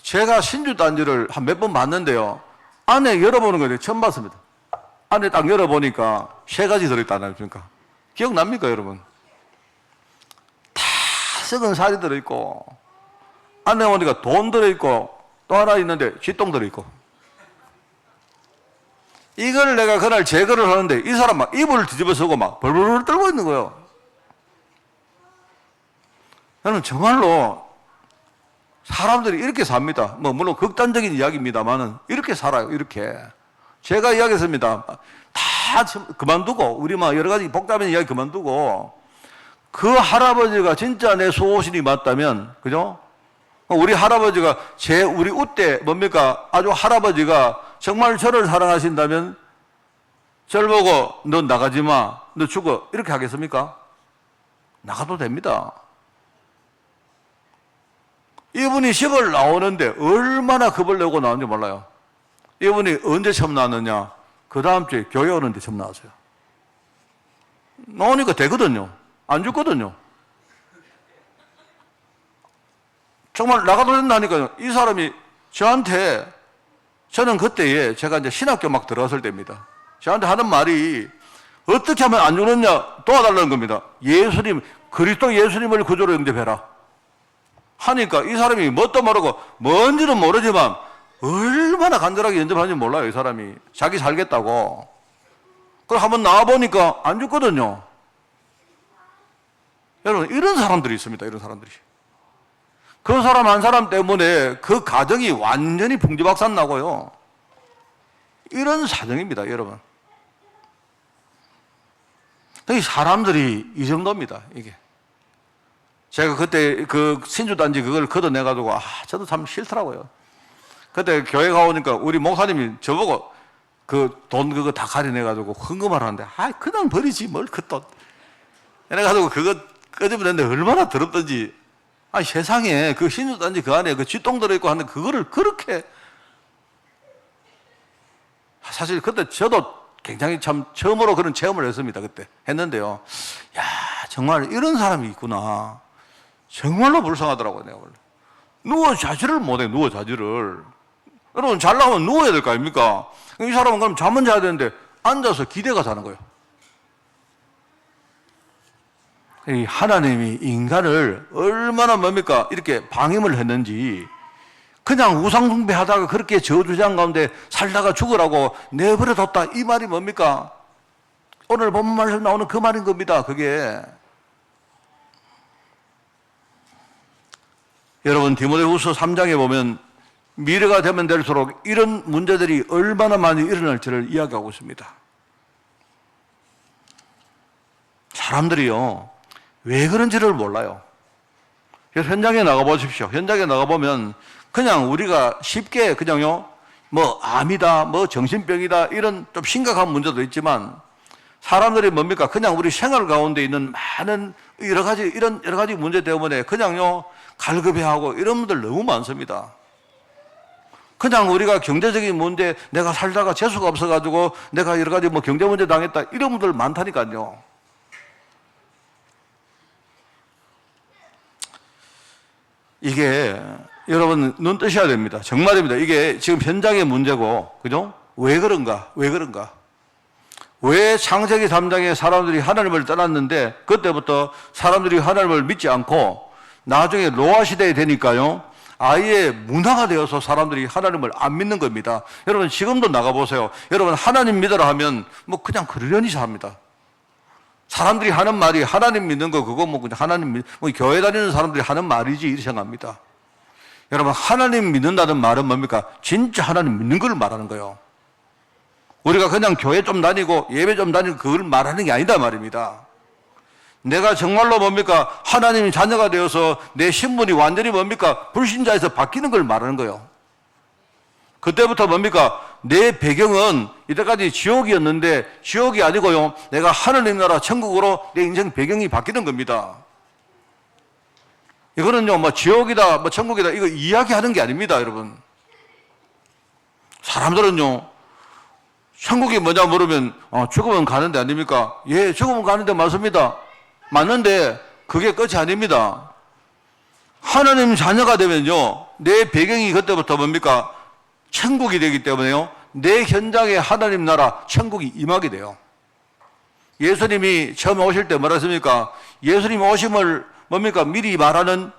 제가 신주 단지를 한 몇 번 봤는데요. 안에 열어보는 거를 처음 봤습니다. 안에 딱 열어보니까 3가지 들어있다 않습니까? 기억납니까 여러분? 다 썩은 살이 들어있고 안에 보니까 돈 들어있고 또 하나 있는데 쥐똥 들어있고 이걸 내가 그날 제거를 하는데 이 사람 막 이불을 뒤집어 쓰고 막 벌벌 떨고 있는 거예요. 저는 정말로 사람들이 이렇게 삽니다. 뭐 물론 극단적인 이야기입니다만은 이렇게 살아요. 이렇게 제가 이야기했습니다. 다 그만두고 우리 막 여러 가지 복잡한 이야기 그만두고 그 할아버지가 진짜 내 수호신이 맞다면 그죠? 우리 할아버지가 우리 우때 뭡니까 아주 할아버지가 정말 저를 사랑하신다면 저를 보고 너 나가지 마, 너 죽어 이렇게 하겠습니까? 나가도 됩니다. 이분이 집을 나오는데 얼마나 겁을 내고 나왔는지 몰라요. 이분이 언제 처음 나왔느냐? 그 다음 주에 교회 오는데 처음 나왔어요. 나오니까 되거든요. 안 죽거든요. 정말 나가도 된다니까요. 이 사람이 저한테, 저는 그때에 제가 이제 신학교 막 들어갔을 때입니다. 저한테 하는 말이 어떻게 하면 안 죽느냐 도와달라는 겁니다. 예수님, 그리스도 예수님을 구주로 영접해라 하니까 이 사람이 뭣도 모르고 뭔지는 모르지만 얼마나 간절하게 영접하는지 몰라요. 이 사람이 자기 살겠다고. 그럼 한번 나와보니까 안 죽거든요. 여러분, 이런 사람들이 있습니다. 이런 사람들이. 그 사람 한 사람 때문에 그 가정이 완전히 풍지박산 나고요. 이런 사정입니다, 여러분. 이 사람들이 이 정도입니다, 이게. 제가 그때 그 신주단지 그걸 걷어내가지고, 저도 참 싫더라고요. 그때 교회 가오니까 우리 목사님이 저보고 그 돈 그거 다 가려내가지고 헌금을 하는데, 그냥 버리지, 뭘 그 돈. 이래가지고 그거 끄집어냈는데 얼마나 더럽던지. 세상에 그 신주단지 그 안에 그 쥐똥 들어있고 하는데 그거를 그렇게. 사실 그때 저도 굉장히 참 처음으로 그런 체험을 했습니다. 그때 했는데요. 야, 정말 이런 사람이 있구나. 정말로 불쌍하더라고요. 내가 원래 누워 자지를 못해. 누워 자지를. 여러분, 잘나오면 누워야 될 거 아닙니까? 이 사람은 그럼 잠은 자야 되는데 앉아서 기대가 자는 거예요. 이 하나님이 인간을 얼마나 뭡니까 이렇게 방임을 했는지, 그냥 우상숭배하다가 그렇게 저주장 가운데 살다가 죽으라고 내버려뒀다, 이 말이 뭡니까? 오늘 본문 말에서 나오는 그 말인 겁니다. 그게. 여러분, 디모데후서 3장에 보면 미래가 되면 될수록 이런 문제들이 얼마나 많이 일어날지를 이야기하고 있습니다. 사람들이요, 왜 그런지를 몰라요. 현장에 나가보십시오. 현장에 나가보면 그냥 우리가 쉽게 그냥요, 뭐 암이다, 뭐 정신병이다, 이런 좀 심각한 문제도 있지만 사람들이 뭡니까? 그냥 우리 생활 가운데 있는 많은 여러 가지 문제 때문에 그냥요, 갈급해하고 이런 분들 너무 많습니다. 그냥 우리가 경제적인 문제, 내가 살다가 재수가 없어가지고 내가 여러 가지 뭐 경제 문제 당했다, 이런 분들 많다니까요. 이게 여러분 눈 뜨셔야 됩니다. 정말입니다. 이게 지금 현장의 문제고, 그죠? 왜 그런가? 왜 창세기 3장에 사람들이 하나님을 떠났는데 그때부터 사람들이 하나님을 믿지 않고 나중에 노아 시대에 되니까요, 아예 문화가 되어서 사람들이 하나님을 안 믿는 겁니다. 여러분, 지금도 나가보세요. 여러분, 하나님 믿으라 하면 뭐 그냥 그러려니 삽니다. 사람들이 하는 말이 하나님 믿는 거, 그거 뭐 그냥 교회 다니는 사람들이 하는 말이지, 이렇게 생각합니다. 여러분, 하나님 믿는다는 말은 뭡니까? 진짜 하나님 믿는 걸 말하는 거예요. 우리가 그냥 교회 좀 다니고 예배 좀 다니고 그걸 말하는 게 아니다 말입니다. 내가 정말로 뭡니까? 하나님의 자녀가 되어서 내 신분이 완전히 뭡니까? 불신자에서 바뀌는 걸 말하는 거예요. 그때부터 뭡니까? 내 배경은 이때까지 지옥이었는데 지옥이 아니고요, 내가 하나님 나라 천국으로 내 인생 배경이 바뀌는 겁니다. 이거는요, 뭐 지옥이다, 뭐 천국이다, 이거 이야기하는 게 아닙니다, 여러분. 사람들은요, 천국이 뭐냐 물으면 죽으면 가는 데 아닙니까? 예, 죽으면 가는 데 맞습니다. 맞는데 그게 끝이 아닙니다. 하나님 자녀가 되면요, 내 배경이 그때부터 뭡니까? 천국이 되기 때문에요, 내 현장에 하나님 나라 천국이 임하게 돼요. 예수님이 처음에 오실 때 뭐라 했습니까? 예수님 오심을 뭡니까? 미리 말하는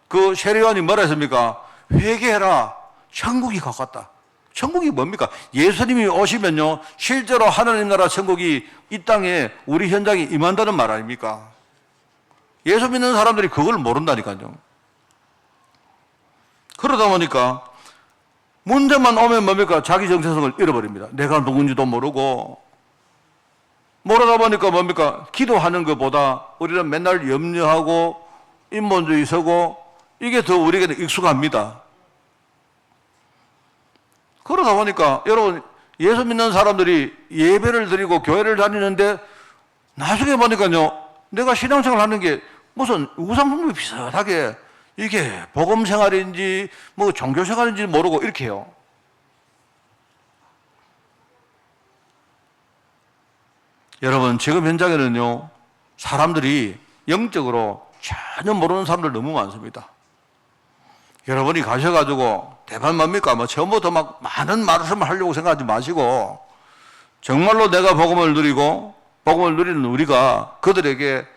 그 세례요한이 뭐라 했습니까? 회개해라, 천국이 가깝다. 천국이 뭡니까? 예수님이 오시면요, 실제로 하나님 나라 천국이 이 땅에 우리 현장에 임한다는 말 아닙니까? 예수 믿는 사람들이 그걸 모른다니까요. 그러다 보니까 문제만 오면 뭡니까? 자기 정체성을 잃어버립니다. 내가 누군지도 모르고. 모르다 보니까 뭡니까? 기도하는 것보다 우리는 맨날 염려하고 인본주의 서고, 이게 더 우리에게는 익숙합니다. 그러다 보니까 여러분, 예수 믿는 사람들이 예배를 드리고 교회를 다니는데 나중에 보니까요, 내가 신앙생활 하는 게 무슨 우상숭배 비슷하게 이게 복음 생활인지 뭐 종교 생활인지 모르고 이렇게 해요. 여러분, 지금 현장에는요, 사람들이 영적으로 전혀 모르는 사람들 너무 많습니다. 여러분이 가셔가지고 대판 뭡니까? 뭐 처음부터 막 많은 말씀을 하려고 생각하지 마시고 정말로 내가 복음을 누리고 복음을 누리는 우리가 그들에게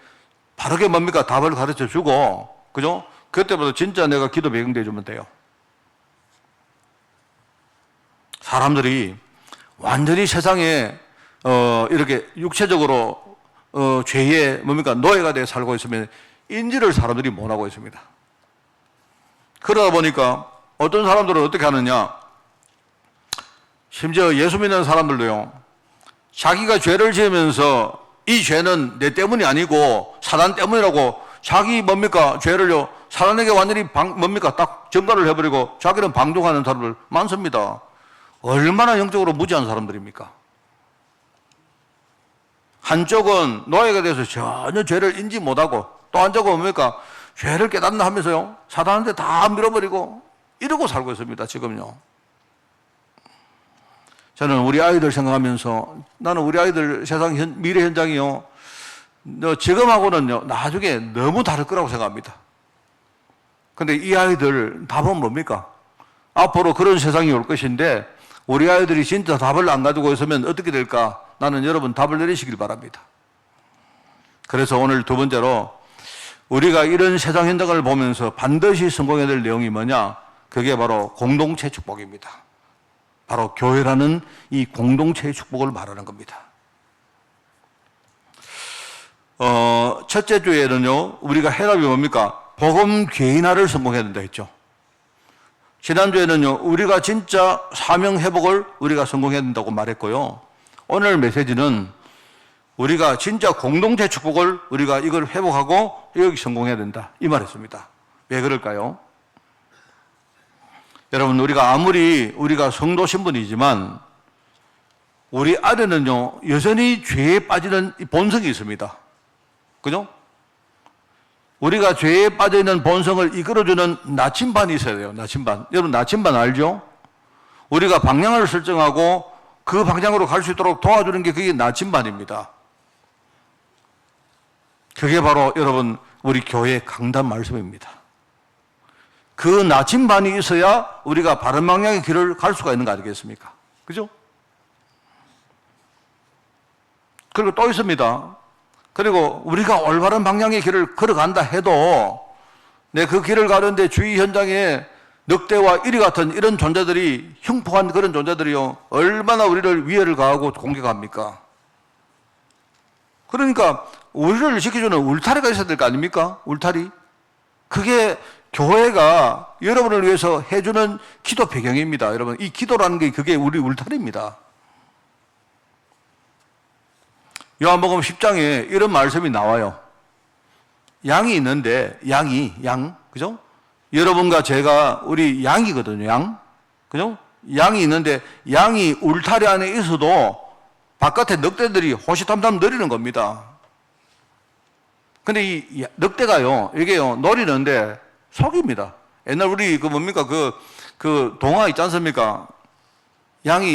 바르게 뭡니까? 답을 가르쳐 주고, 그죠? 그때부터 진짜 내가 기도 배경돼 주면 돼요. 사람들이 완전히 세상에 이렇게 육체적으로 죄의 뭡니까? 노예가 되어 살고 있으면 인지를 사람들이 못하고 있습니다. 그러다 보니까 어떤 사람들은 어떻게 하느냐? 심지어 예수 믿는 사람들도요, 자기가 죄를 지으면서 이 죄는 내 때문이 아니고 사단 때문이라고 자기 뭡니까? 죄를요, 사단에게 완전히 뭡니까? 딱 전가를 해버리고 자기는 방종하는 사람들 많습니다. 얼마나 영적으로 무지한 사람들입니까? 한쪽은 노예가 돼서 전혀 죄를 인지 못하고 또 한쪽은 뭡니까? 죄를 깨닫나 하면서요, 사단한테 다 밀어버리고 이러고 살고 있습니다, 지금요. 저는 우리 아이들 생각하면서 나는 우리 아이들 세상 미래 현장이요, 지금하고는요, 나중에 너무 다를 거라고 생각합니다. 근데 이 아이들 답은 뭡니까? 앞으로 그런 세상이 올 것인데 우리 아이들이 진짜 답을 안 가지고 있으면 어떻게 될까? 나는 여러분 답을 내리시길 바랍니다. 그래서 오늘 두 번째로 우리가 이런 세상 현장을 보면서 반드시 성공해야 될 내용이 뭐냐? 그게 바로 공동체 축복입니다. 바로 교회라는 이 공동체의 축복을 말하는 겁니다. 첫째 주에는요, 우리가 해답이 뭡니까? 복음 개인화를 성공해야 된다 했죠. 지난주에는요, 우리가 진짜 사명 회복을 우리가 성공해야 된다고 말했고요. 오늘 메시지는 우리가 진짜 공동체 축복을 우리가 이걸 회복하고 여기 성공해야 된다, 이 말했습니다. 왜 그럴까요? 여러분, 우리가 아무리 우리가 성도 신분이지만 우리 안에는요, 여전히 죄에 빠지는 본성이 있습니다. 그죠? 우리가 죄에 빠져있는 본성을 이끌어주는 나침반이 있어야 돼요. 나침반. 여러분, 나침반 알죠? 우리가 방향을 설정하고 그 방향으로 갈 수 있도록 도와주는 게 그게 나침반입니다. 그게 바로 여러분 우리 교회 강단 말씀입니다. 그 나침반이 있어야 우리가 바른 방향의 길을 갈 수가 있는 거 아니겠습니까? 그죠? 그리고 또 있습니다. 그리고 우리가 올바른 방향의 길을 걸어간다 해도 내 그 길을 가는데 주위 현장에 늑대와 이리 같은 이런 존재들이, 흉폭한 그런 존재들이요, 얼마나 우리를 위해를 가하고 공격합니까? 그러니까 우리를 지켜주는 울타리가 있어야 될 거 아닙니까? 울타리. 그게 교회가 여러분을 위해서 해주는 기도 배경입니다. 여러분, 이 기도라는 게 그게 우리 울타리입니다. 요한복음 10장에 이런 말씀이 나와요. 양이 있는데, 양, 그죠? 여러분과 제가 우리 양이거든요, 양. 그죠? 양이 있는데, 양이 울타리 안에 있어도 바깥에 늑대들이 호시탐탐 노리는 겁니다. 근데 이 늑대가요, 이게요, 노리는데 속입니다. 옛날 우리 그 동화 있지 않습니까?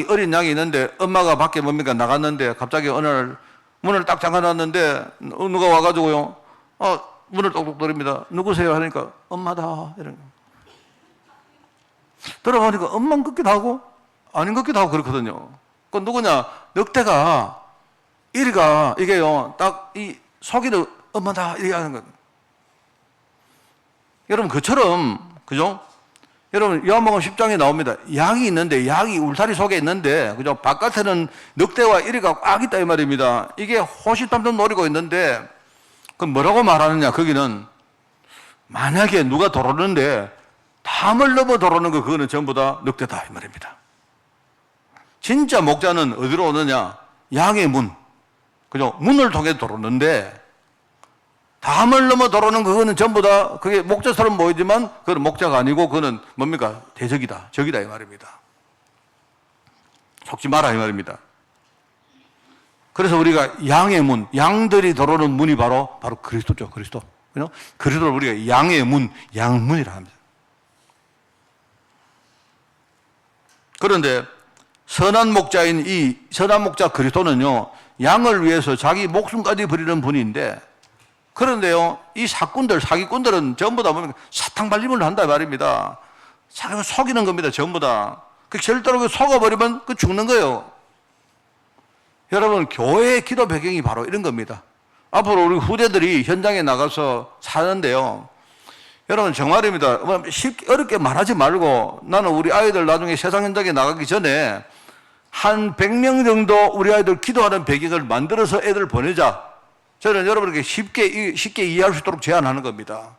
어린 양이 있는데 엄마가 밖에 나갔는데 갑자기 어느 날 문을 딱 잠가놨는데 누가 와가지고요, 문을 똑똑 노립니다. 누구세요? 하니까 엄마다. 이런. 들어보니까 엄마인 것 같기도 하고 아닌 것 같기도 하고 그렇거든요. 그 누구냐? 늑대가 이게요, 딱 이 속이는 엄마다 이렇게 하는 것. 여러분, 그처럼, 그죠? 여러분, 요한복음 10장에 나옵니다. 양이 있는데, 양이 울타리 속에 있는데, 그죠? 바깥에는 늑대와 이리가 꽉 있다, 이 말입니다. 이게 호시탐탐 노리고 있는데, 그럼 뭐라고 말하느냐, 거기는. 만약에 누가 들어오는데, 담을 넘어 들어오는 거, 그거는 전부 다 늑대다, 이 말입니다. 진짜 목자는 어디로 오느냐? 양의 문. 그죠? 문을 통해 들어오는데, 담을 넘어 들어오는 그거는 전부 다 그게 목자처럼 보이지만 그건 목자가 아니고 그거는 뭡니까? 대적이다. 적이다 이 말입니다. 속지 마라 이 말입니다. 그래서 우리가 양의 문, 양들이 들어오는 문이 바로 그리스도죠. 그리스도. 그죠? 그리스도를 우리가 양의 문, 양문이라 합니다. 그런데 선한 목자인 이 선한 목자 그리스도는요, 양을 위해서 자기 목숨까지 버리는 분인데 그런데요, 이 사기꾼들은 전부 다 보면 사탕 발림을 한다 말입니다. 사람을 속이는 겁니다, 전부 다. 절대로 속아버리면 죽는 거예요. 여러분, 교회의 기도 배경이 바로 이런 겁니다. 앞으로 우리 후대들이 현장에 나가서 사는데요. 여러분, 정말입니다. 쉽게 어렵게 말하지 말고 나는 우리 아이들 나중에 세상 현장에 나가기 전에 한 100명 정도 우리 아이들 기도하는 배경을 만들어서 애들 보내자. 저는 여러분에게 쉽게 이해할 수 있도록 제안하는 겁니다.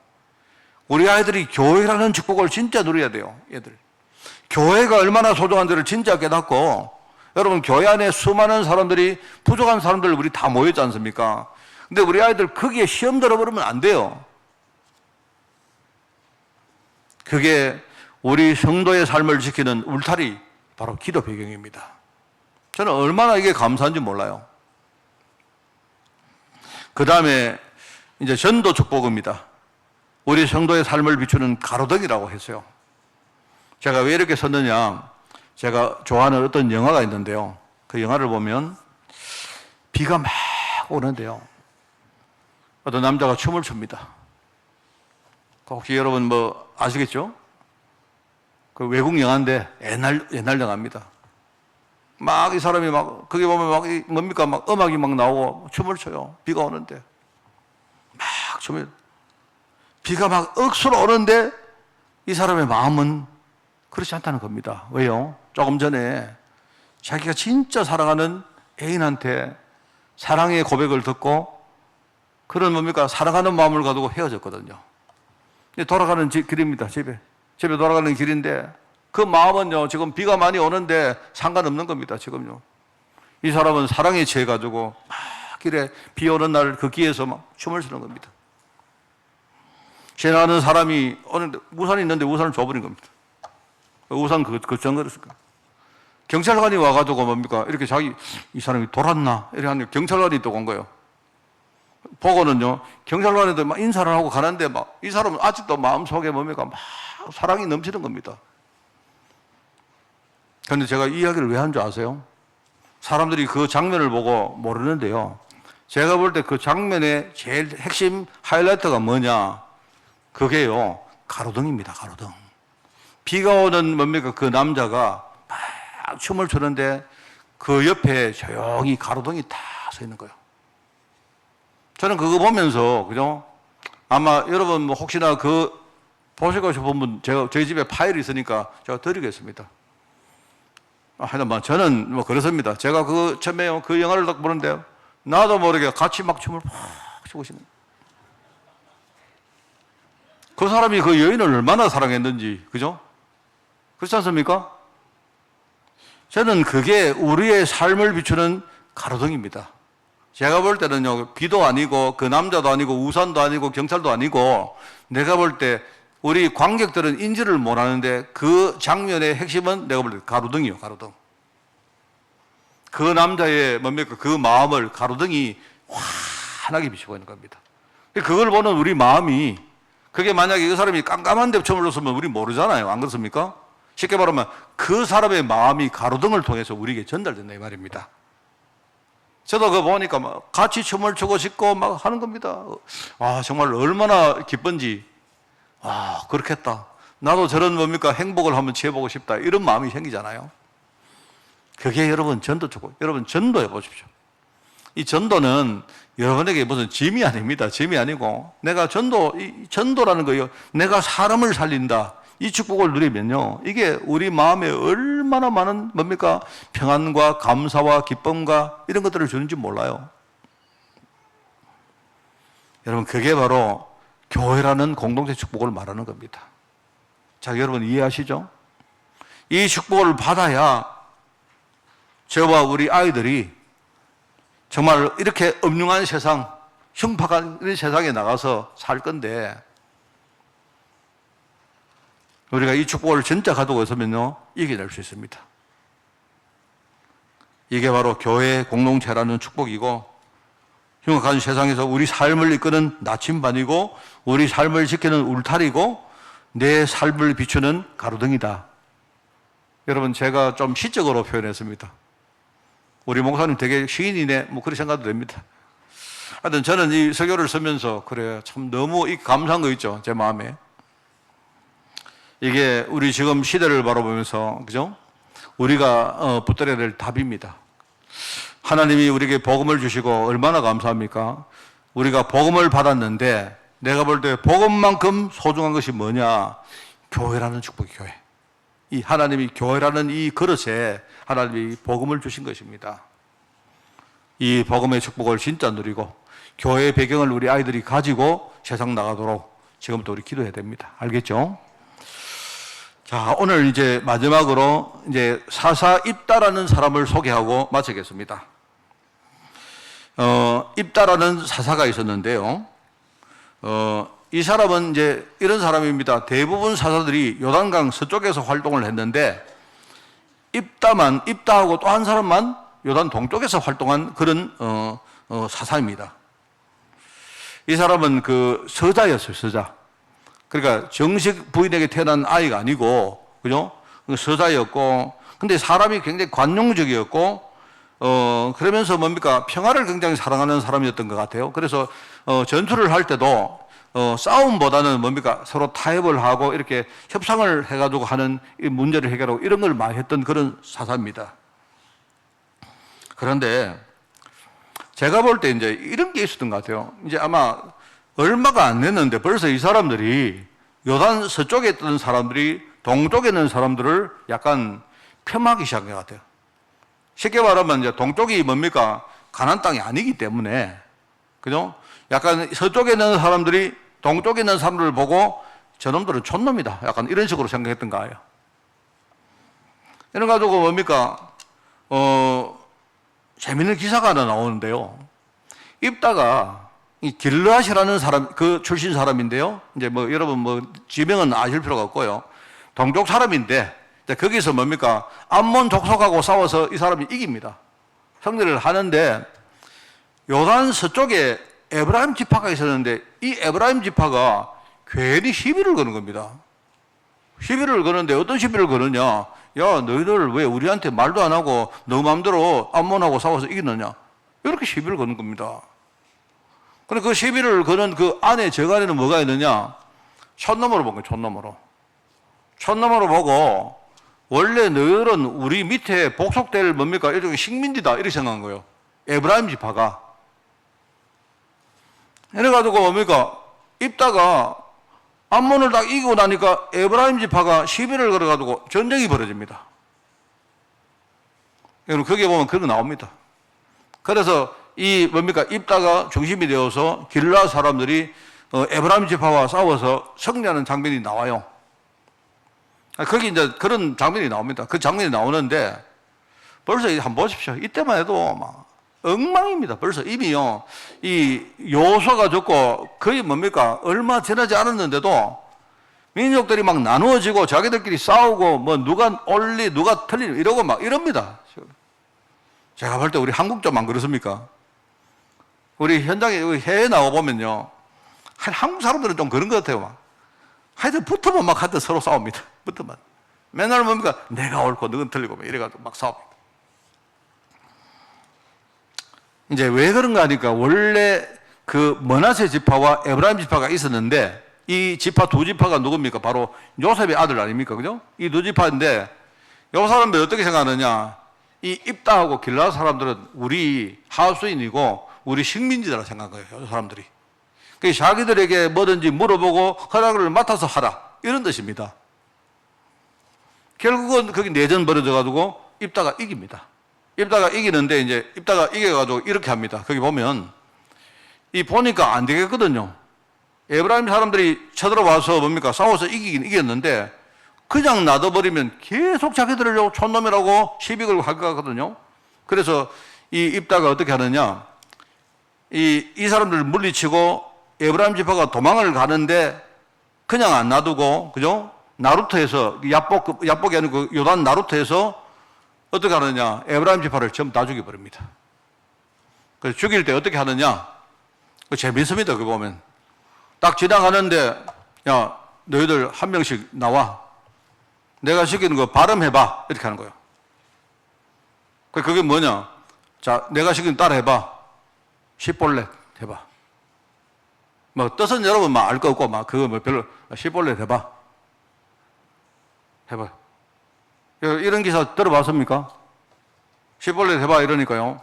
우리 아이들이 교회라는 축복을 진짜 누려야 돼요, 애들. 교회가 얼마나 소중한지를 진짜 깨닫고, 여러분, 교회 안에 수많은 사람들이, 부족한 사람들 우리 다 모였지 않습니까? 근데 우리 아이들 거기에 시험 들어버리면 안 돼요. 그게 우리 성도의 삶을 지키는 울타리, 바로 기도 배경입니다. 저는 얼마나 이게 감사한지 몰라요. 그 다음에 이제 전도 축복입니다. 우리 성도의 삶을 비추는 가로등이라고 했어요. 제가 왜 이렇게 썼느냐, 제가 좋아하는 어떤 영화가 있는데요. 그 영화를 보면 비가 막 오는데요. 어떤 남자가 춤을 춥니다. 혹시 여러분 뭐 아시겠죠? 그 외국 영화인데 옛날 영화입니다. 막 이 사람이 막 거기 보면 막 뭡니까 막 음악이 막 나오고 춤을 춰요. 비가 오는데 막 춤을, 비가 막 억수로 오는데 이 사람의 마음은 그렇지 않다는 겁니다. 왜요? 조금 전에 자기가 진짜 사랑하는 애인한테 사랑의 고백을 듣고 그런 뭡니까 사랑하는 마음을 가지고 헤어졌거든요. 돌아가는 길입니다. 집에 돌아가는 길인데 그 마음은요, 지금 비가 많이 오는데 상관없는 겁니다, 지금요. 이 사람은 사랑에 취해가지고 막 길에 비 오는 날 그 길에서 막 춤을 추는 겁니다. 지나가는 사람이 오는데 우산이 있는데 우산을 줘버린 겁니다. 우산 정거렸을 거예요. 경찰관이 와가지고 뭡니까? 이렇게 이 사람이 돌았나? 이렇게 하는데 경찰관이 또 온 거예요. 보고는요, 경찰관에도 막 인사를 하고 가는데 막 이 사람은 아직도 마음속에 뭡니까? 막 사랑이 넘치는 겁니다. 그런데 제가 이 이야기를 왜 한 줄 아세요? 사람들이 그 장면을 보고 모르는데요. 제가 볼 때 그 장면의 제일 핵심 하이라이트가 뭐냐? 그게요, 가로등입니다, 가로등. 비가 오는 뭡니까? 그 남자가 막 춤을 추는데 그 옆에 조용히 가로등이 다 서 있는 거예요. 저는 그거 보면서, 그죠? 아마 여러분 뭐 혹시나 그 보시고 싶은 분, 저희 집에 파일이 있으니까 제가 드리겠습니다. 하여튼 저는 뭐 그렇습니다. 제가 처음에 그 영화를 딱 보는데 나도 모르게 같이 막 춤을 막 추고 싶는. 그 사람이 그 여인을 얼마나 사랑했는지, 그죠? 그렇지 않습니까? 저는 그게 우리의 삶을 비추는 가로등입니다. 제가 볼 때는요, 비도 아니고 그 남자도 아니고 우산도 아니고 경찰도 아니고, 내가 볼 때 우리 관객들은 인지를 못하는데 그 장면의 핵심은 내가 볼 때 가로등이요, 가로등. 그 남자의 뭡니까 그 마음을 가로등이 환하게 비추고 있는 겁니다. 그걸 보는 우리 마음이, 그게 만약에 그 사람이 깜깜한데 춤을 췄으면 우리 모르잖아요. 안 그렇습니까? 쉽게 말하면 그 사람의 마음이 가로등을 통해서 우리에게 전달된다 이 말입니다. 저도 그거 보니까 막 같이 춤을 추고 싶고 막 하는 겁니다. 정말 얼마나 기쁜지. 그렇겠다. 나도 저런 뭡니까 행복을 한번 취해보고 싶다. 이런 마음이 생기잖아요. 그게 여러분 전도 축복. 여러분 전도해 보십시오. 이 전도는 여러분에게 무슨 짐이 아닙니다. 짐이 아니고, 내가 전도라는 거예요. 내가 사람을 살린다. 이 축복을 누리면요, 이게 우리 마음에 얼마나 많은 뭡니까 평안과 감사와 기쁨과 이런 것들을 주는지 몰라요. 여러분, 그게 바로 교회라는 공동체 축복을 말하는 겁니다. 자, 여러분 이해하시죠? 이 축복을 받아야 저와 우리 아이들이 정말 이렇게 엄중한 세상, 흉팍한 이런 세상에 나가서 살 건데, 우리가 이 축복을 진짜 가지고 있으면요, 이겨낼 수 있습니다. 이게 바로 교회 공동체라는 축복이고, 흉악한 세상에서 우리 삶을 이끄는 나침반이고, 우리 삶을 지키는 울타리고, 내 삶을 비추는 가로등이다. 여러분, 제가 좀 시적으로 표현했습니다. 우리 목사님 되게 시인이네, 뭐 그렇게 생각도 됩니다. 하여튼 저는 이 설교를 쓰면서 그래 참 너무 감사한 거 있죠, 제 마음에. 이게 우리 지금 시대를 바라보면서 그죠? 우리가 붙들어야 될 답입니다. 하나님이 우리에게 복음을 주시고 얼마나 감사합니까? 우리가 복음을 받았는데 내가 볼 때 복음만큼 소중한 것이 뭐냐? 교회라는 축복이 교회. 이 하나님이 교회라는 이 그릇에 하나님이 복음을 주신 것입니다. 이 복음의 축복을 진짜 누리고 교회의 배경을 우리 아이들이 가지고 세상 나가도록 지금부터 우리 기도해야 됩니다. 알겠죠? 자, 오늘 이제 마지막으로 이제 사사 입다라는 사람을 소개하고 마치겠습니다. 입다라는 사사가 있었는데요. 이 사람은 이제 이런 사람입니다. 대부분 사사들이 요단강 서쪽에서 활동을 했는데 입다하고 또 한 사람만 요단 동쪽에서 활동한 그런 사사입니다. 이 사람은 그 서자였어요, 서자. 그러니까 정식 부인에게 태어난 아이가 아니고, 그죠? 서자였고, 근데 사람이 굉장히 관용적이었고, 그러면서 뭡니까? 평화를 굉장히 사랑하는 사람이었던 것 같아요. 그래서, 전투를 할 때도, 싸움보다는 뭡니까? 서로 타협을 하고 이렇게 협상을 해가지고 하는 이 문제를 해결하고 이런 걸 많이 했던 그런 사사입니다. 그런데 제가 볼 때 이제 이런 게 있었던 것 같아요. 이제 아마 얼마가 안 됐는데 벌써 이 사람들이 요단 서쪽에 있던 사람들이 동쪽에 있는 사람들을 약간 폄하하기 시작한 것 같아요. 쉽게 말하면 이제 동쪽이 뭡니까? 가나안 땅이 아니기 때문에, 그죠? 약간 서쪽에 있는 사람들이 동쪽에 있는 사람들을 보고 저놈들은 촌놈이다. 약간 이런 식으로 생각했던 거예요. 이런 가지고 뭡니까? 재밌는 기사가 하나 나오는데요. 입다가 이 길르앗이라는 사람, 그 출신 사람인데요. 이제 뭐 여러분 뭐 지명은 아실 필요가 없고요. 동쪽 사람인데 거기서 뭡니까? 암몬 족속하고 싸워서 이 사람이 이깁니다. 승리를 하는데 요단 서쪽에 에브라임 지파가 있었는데 이 에브라임 지파가 괜히 시비를 거는 겁니다. 시비를 거는데 어떤 시비를 거느냐? 야, 너희들 왜 우리한테 말도 안 하고 너 마음대로 암몬하고 싸워서 이기느냐? 이렇게 시비를 거는 겁니다. 그런데 그 시비를 거는 그 안에 저간에는 뭐가 있느냐? 촌놈으로 본 거예요, 촌놈으로. 촌놈으로 보고 원래 너희들은 우리 밑에 복속될 뭡니까? 일종의 식민지다. 이렇게 생각한 거예요. 에브라임 지파가. 이래가지고 뭡니까? 입다가 암몬을 딱 이기고 나니까 에브라임 지파가 시비를 걸어가지고 전쟁이 벌어집니다. 여러분, 거기에 보면 그런 거 나옵니다. 그래서 이 뭡니까? 입다가 중심이 되어서 길르앗 사람들이 에브라임 지파와 싸워서 승리하는 장면이 나와요. 거기 이제 그런 장면이 나옵니다. 그 장면이 나오는데 벌써 한번 보십시오. 이때만 해도 막 엉망입니다. 벌써 이미요. 이 요소가 적고 거의 뭡니까? 얼마 지나지 않았는데도 민족들이 막 나누어지고 자기들끼리 싸우고 뭐 누가 옳리 누가 틀리 이러고 막 이럽니다. 제가 볼 때 우리 한국 좀 안 그렇습니까? 우리 현장에 해외 나와보면요. 한국 사람들은 좀 그런 것 같아요. 막. 하여튼 붙으면 막 하여튼 서로 싸웁니다. 붙으면. 맨날 뭡니까? 내가 옳고 너는 틀리고 막 이래가지고 막 싸웁니다. 이제 왜 그런가 하니까 원래 그 머나세 지파와 에브라임 지파가 있었는데 이 지파 두 지파가 누굽니까? 바로 요셉의 아들 아닙니까? 그죠? 이 두 지파인데 요 사람들이 어떻게 생각하느냐? 이 입다하고 길르앗 사람들은 우리 하수인이고 우리 식민지라고 생각한 거예요. 이 사람들이. 그래서 자기들에게 뭐든지 물어보고 허락을 맡아서 하라. 이런 뜻입니다. 결국은 거기 내전 벌어져가지고 입다가 이깁니다. 입다가 이기는데 이제 입다가 이겨가지고 이렇게 합니다. 거기 보면 이 보니까 안 되겠거든요. 에브라임 사람들이 쳐들어와서 뭡니까? 싸워서 이기긴 이겼는데 그냥 놔둬버리면 계속 자기들을 촌놈이라고 시비 걸고 할 것 같거든요. 그래서 이 입다가 어떻게 하느냐? 이 사람들을 물리치고 에브라임 지파가 도망을 가는데 그냥 안 놔두고, 그죠? 나루터에서, 야복이 아니고 요단 나루터에서 어떻게 하느냐? 에브라임 지파를 전부 다 죽여버립니다. 그래서 죽일 때 어떻게 하느냐? 재밌습니다, 그거 보면. 딱 지나가는데, 야, 너희들 한 명씩 나와. 내가 시키는 거 발음해봐. 이렇게 하는 거예요. 그게 뭐냐? 자, 내가 시키는 따라해봐. 시볼렛 해봐. 뭐 뜻은 여러분 막 알 거 없고 막 그거 뭐 별로 시볼렛 해봐. 해봐. 이런 기사 들어봤습니까? 시볼렛 해봐 이러니까요.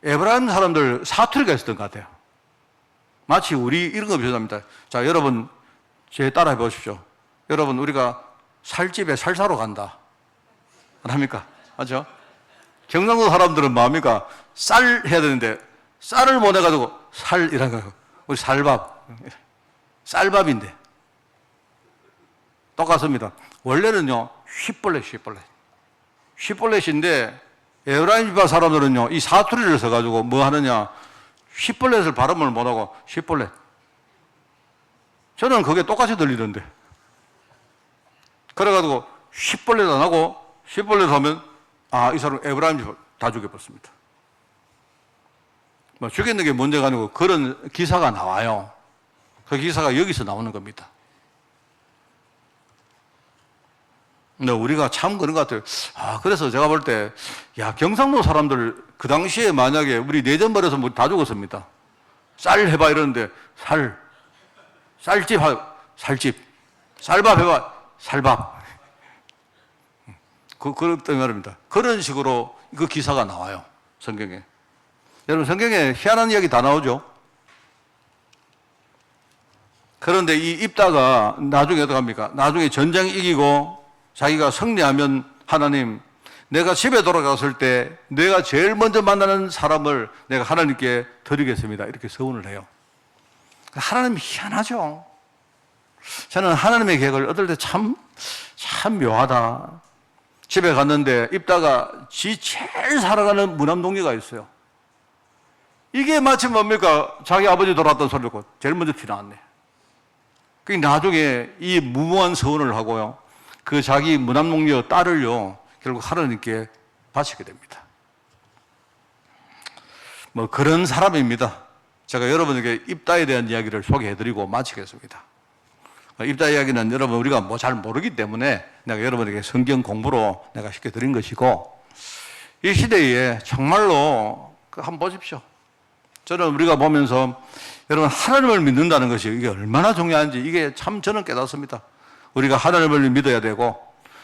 에브라임 사람들 사투리가 있었던 것 같아요. 마치 우리 이런 거 비슷합니다. 자, 여러분 제 따라해 보십시오. 여러분 우리가 살집에 살 사러 간다. 안 합니까? 맞죠? 경상도 사람들은 뭐합니까? 쌀 해야 되는데 쌀을 못 해가지고 살 이런 거. 우리 살밥. 쌀밥인데. 똑같습니다. 원래는요, 휘볼렛인데 에브라임 지파 사람들은요, 이 사투리를 써가지고 뭐 하느냐, 휘볼렛을 발음을 못하고 휘볼렛. 저는 그게 똑같이 들리던데. 그래가지고 휘볼렛 안 하고 휘볼렛 하면 아, 이 사람 에브라임 지파 다 죽여버렸습니다. 뭐 죽였는 게 문제가 아니고 그런 기사가 나와요. 그 기사가 여기서 나오는 겁니다. 근데 우리가 참 그런 것 같아요. 아, 그래서 제가 볼 때, 야, 경상도 사람들 그 당시에 만약에 우리 내전 벌여서 뭐 다 죽었습니다. 쌀 해봐 이러는데 쌀집 살집, 쌀밥 해봐 살밥. 그랬던 말입니다. 그런 식으로 그 기사가 나와요. 성경에. 여러분 성경에 희한한 이야기 다 나오죠. 그런데 이 입다가 나중에 어떻게 합니까? 나중에 전쟁 이기고 자기가 승리하면 하나님, 내가 집에 돌아갔을 때 내가 제일 먼저 만나는 사람을 내가 하나님께 드리겠습니다. 이렇게 서운을 해요. 하나님이 희한하죠. 저는 하나님의 계획을 얻을 때 참 묘하다. 집에 갔는데 입다가 지 제일 사랑하는 무남동네가 있어요. 이게 마치 뭡니까? 자기 아버지 돌아왔던 소리고 제일 먼저 티나왔네. 그 나중에 이 무모한 서원을 하고요. 그 자기 무남동녀 딸을요, 결국 하나님께 바치게 됩니다. 뭐 그런 사람입니다. 제가 여러분에게 입다에 대한 이야기를 소개해드리고 마치겠습니다. 입다 이야기는 여러분 우리가 뭐 잘 모르기 때문에 내가 여러분에게 성경 공부로 내가 시켜드린 것이고, 이 시대에 정말로 한번 보십시오. 저는 우리가 보면서 여러분 하나님을 믿는다는 것이 이게 얼마나 중요한지 이게 참 저는 깨닫습니다. 우리가 하나님을 믿어야 되고,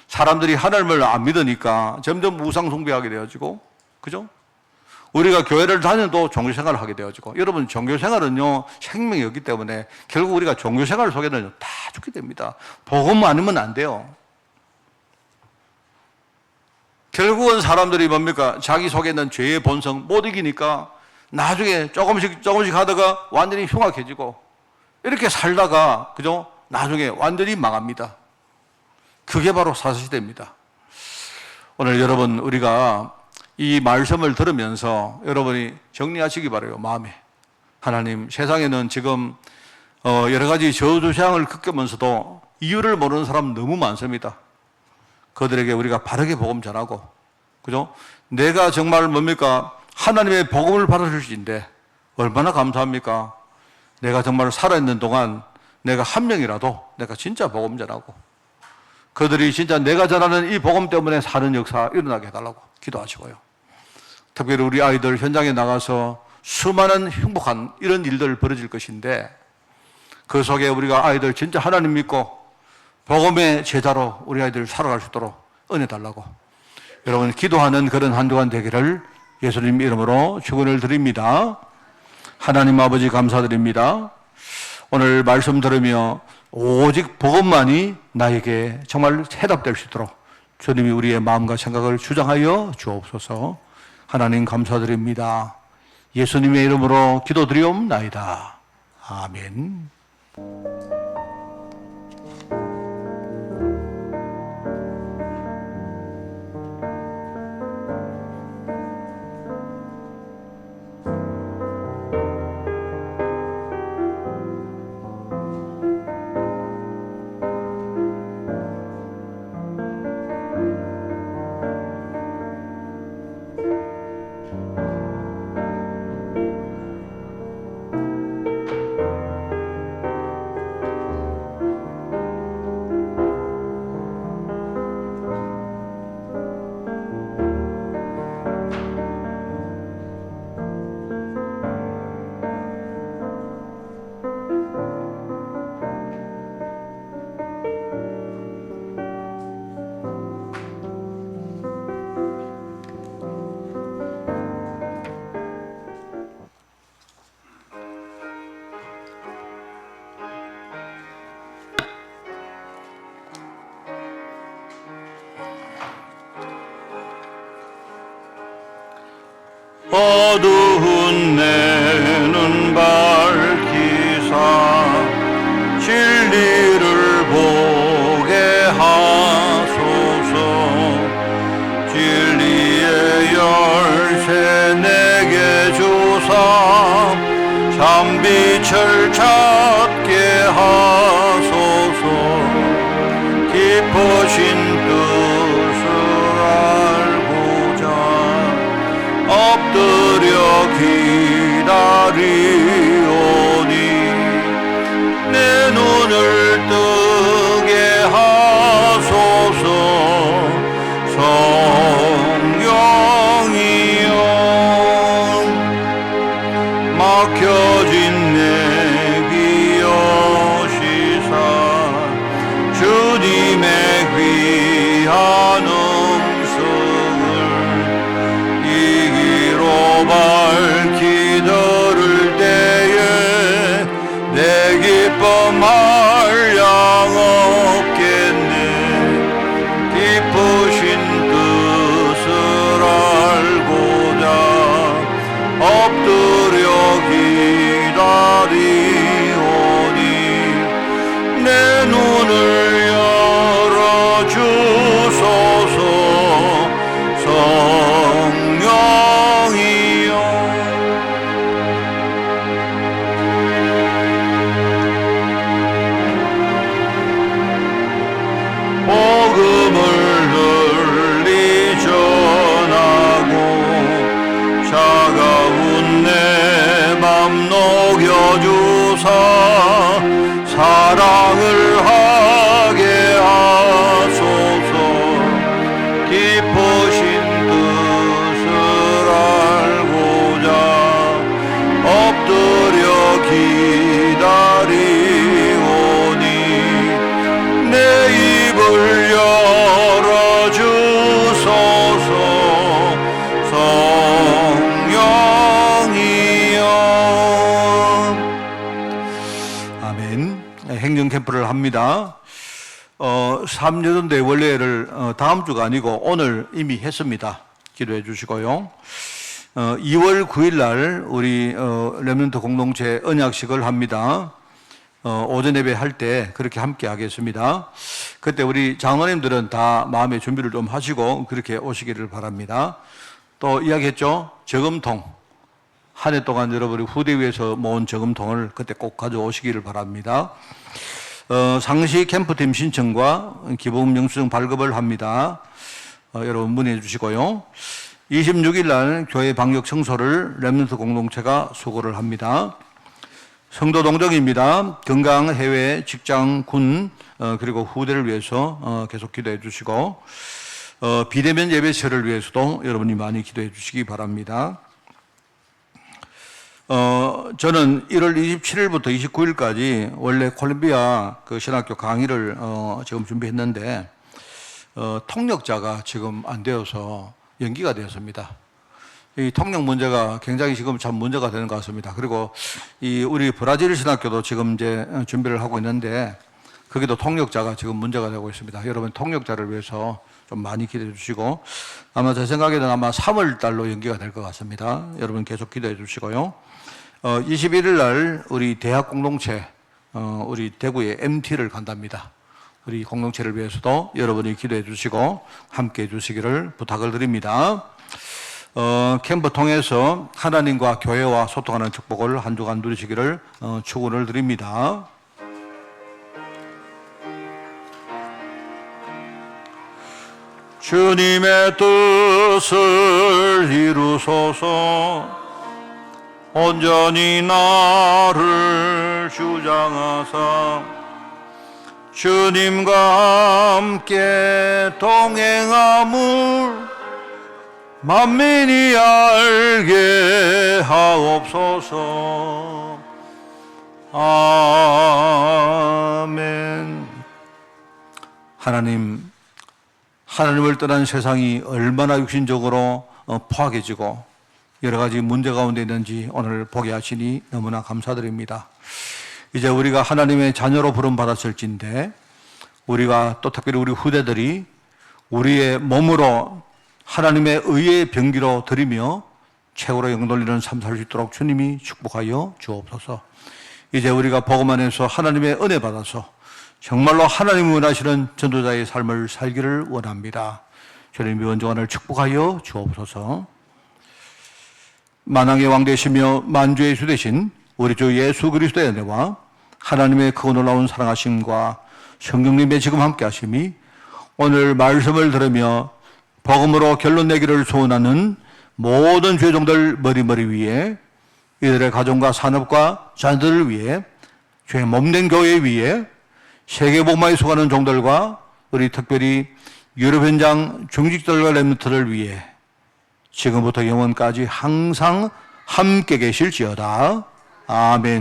사람들이 하나님을 안 믿으니까 점점 우상 숭배하게 되어지고, 그죠? 우리가 교회를 다녀도 종교생활을 하게 되어지고, 여러분 종교생활은요 생명이었기 때문에 결국 우리가 종교생활 속에는 다 죽게 됩니다. 복음 아니면 안 돼요. 결국은 사람들이 뭡니까? 자기 속에 있는 죄의 본성 못 이기니까 나중에 조금씩 하다가 완전히 흉악해지고, 이렇게 살다가 그죠? 나중에 완전히 망합니다. 그게 바로 사사시대입니다. 오늘 여러분 우리가 이 말씀을 들으면서 여러분이 정리하시기 바라요. 마음에. 하나님, 세상에는 지금 여러 가지 저주재앙을 겪으면서도 이유를 모르는 사람 너무 많습니다. 그들에게 우리가 바르게 복음 전하고, 그죠? 내가 정말 뭡니까? 하나님의 복음을 받아줄 수 있는데 얼마나 감사합니까? 내가 정말 살아있는 동안 내가 한 명이라도 내가 진짜 복음 전하고, 그들이 진짜 내가 전하는 이 복음 때문에 사는 역사 일어나게 해달라고 기도하시고요. 특별히 우리 아이들 현장에 나가서 수많은 행복한 이런 일들 벌어질 것인데, 그 속에 우리가 아이들 진짜 하나님 믿고 복음의 제자로 우리 아이들 살아갈 수 있도록 은혜 달라고 여러분 기도하는 그런 한 주간 되기를 예수님 이름으로 축원을 드립니다. 하나님 아버지 감사드립니다. 오늘 말씀 들으며 오직 복음만이 나에게 정말 해답될 수 있도록 주님이 우리의 마음과 생각을 주장하여 주옵소서. 하나님 감사드립니다. 예수님의 이름으로 기도드리옵나이다. 아멘. 어두운 내 눈 밝히사 진리를 보게 하소서. 진리의 열쇠 내게 주사 참빛을 찾게 하소서. 깊으신 뜻을 알고자 엎드려 기다리오니 내 눈을 뜨게 하소서. 성령이여 막혀진 내 귀 여시사 주님의 귀한 음성을 이 귀로 밝히 들을 때에 내 기쁨 한량 없겠네. 깊으신 뜻을 알고자 엎드려 기다리오니 내 눈을 열어주소서. 성령이여 복음을 널리 전하고 차가운 내 맘 녹여주사 사랑을 하게 하소서. 깊으신 뜻을 알고자 엎드려 기다리오니 내 입을 열어주소서. 성령이여 아멘. 행정 캠프를 합니다. 3년대 원래를 다음 주가 아니고 오늘 이미 했습니다. 기도해 주시고요. 2월 9일 날 우리 렘넌트 공동체 언약식을 합니다. 오전 예배 할 때 그렇게 함께 하겠습니다. 그때 우리 장로님들은 다 마음의 준비를 좀 하시고 그렇게 오시기를 바랍니다. 또 이야기했죠. 저금통. 한 해 동안 여러분이 후대 위에서 모은 저금통을 그때 꼭 가져오시기를 바랍니다. 상시 캠프팀 신청과 기부금 영수증 발급을 합니다. 여러분 문의해 주시고요. 26일 날 교회 방역 청소를 렘넌트 공동체가 수고를 합니다. 성도 동정입니다. 건강, 해외, 직장, 군 그리고 후대를 위해서 계속 기도해 주시고 비대면 예배처를 위해서도 여러분이 많이 기도해 주시기 바랍니다. 저는 1월 27일부터 29일까지 원래 콜롬비아 그 신학교 강의를 지금 준비했는데 통역자가 지금 안 되어서 연기가 되었습니다. 이 통역 문제가 굉장히 지금 참 문제가 되는 것 같습니다. 그리고 이 우리 브라질 신학교도 지금 이제 준비를 하고 있는데 거기도 통역자가 지금 문제가 되고 있습니다. 여러분 통역자를 위해서 좀 많이 기도해 주시고 아마 제 생각에는 아마 3월 달로 연기가 될 것 같습니다. 여러분 계속 기도해 주시고요. 21일 날 우리 대학 공동체 우리 대구에 MT를 간답니다. 우리 공동체를 위해서도 여러분이 기도해 주시고 함께 해 주시기를 부탁을 드립니다. 캠프 통해서 하나님과 교회와 소통하는 축복을 한 주간 누리시기를 축원을 드립니다. 주님의 뜻을 이루소서. 온전히 나를 주장하사 주님과 함께 동행함을 만민이 알게 하옵소서. 아멘. 하나님을 떠난 세상이 얼마나 육신적으로 포악해지고 여러 가지 문제 가운데 있는지 오늘 보게 하시니 너무나 감사드립니다. 이제 우리가 하나님의 자녀로 부름받았을진데 우리가 또 특별히 우리 후대들이 우리의 몸으로 하나님의 의의 병기로 드리며 최고로 영돌리는 삶 살 수 있도록 주님이 축복하여 주옵소서. 이제 우리가 복음 안에서 하나님의 은혜 받아서 정말로 하나님을 원하시는 전도자의 삶을 살기를 원합니다. 주님이 원종안을 축복하여 주옵소서. 만왕의 왕 되시며 만주의 주 되신 우리 주 예수 그리스도의 은혜와 하나님의 크고 놀라운 사랑하심과 성령님의 지금 함께 하심이 오늘 말씀을 들으며 복음으로 결론 내기를 소원하는 모든 죄종들 머리머리 위에 이들의 가정과 산업과 자녀들을 위해 주의 몸된 교회 위에 세계 복음화에 속하는 종들과 우리 특별히 유럽 현장 중직들과 렘넌트를 위해 지금부터 영원까지 항상 함께 계실지어다. 아멘.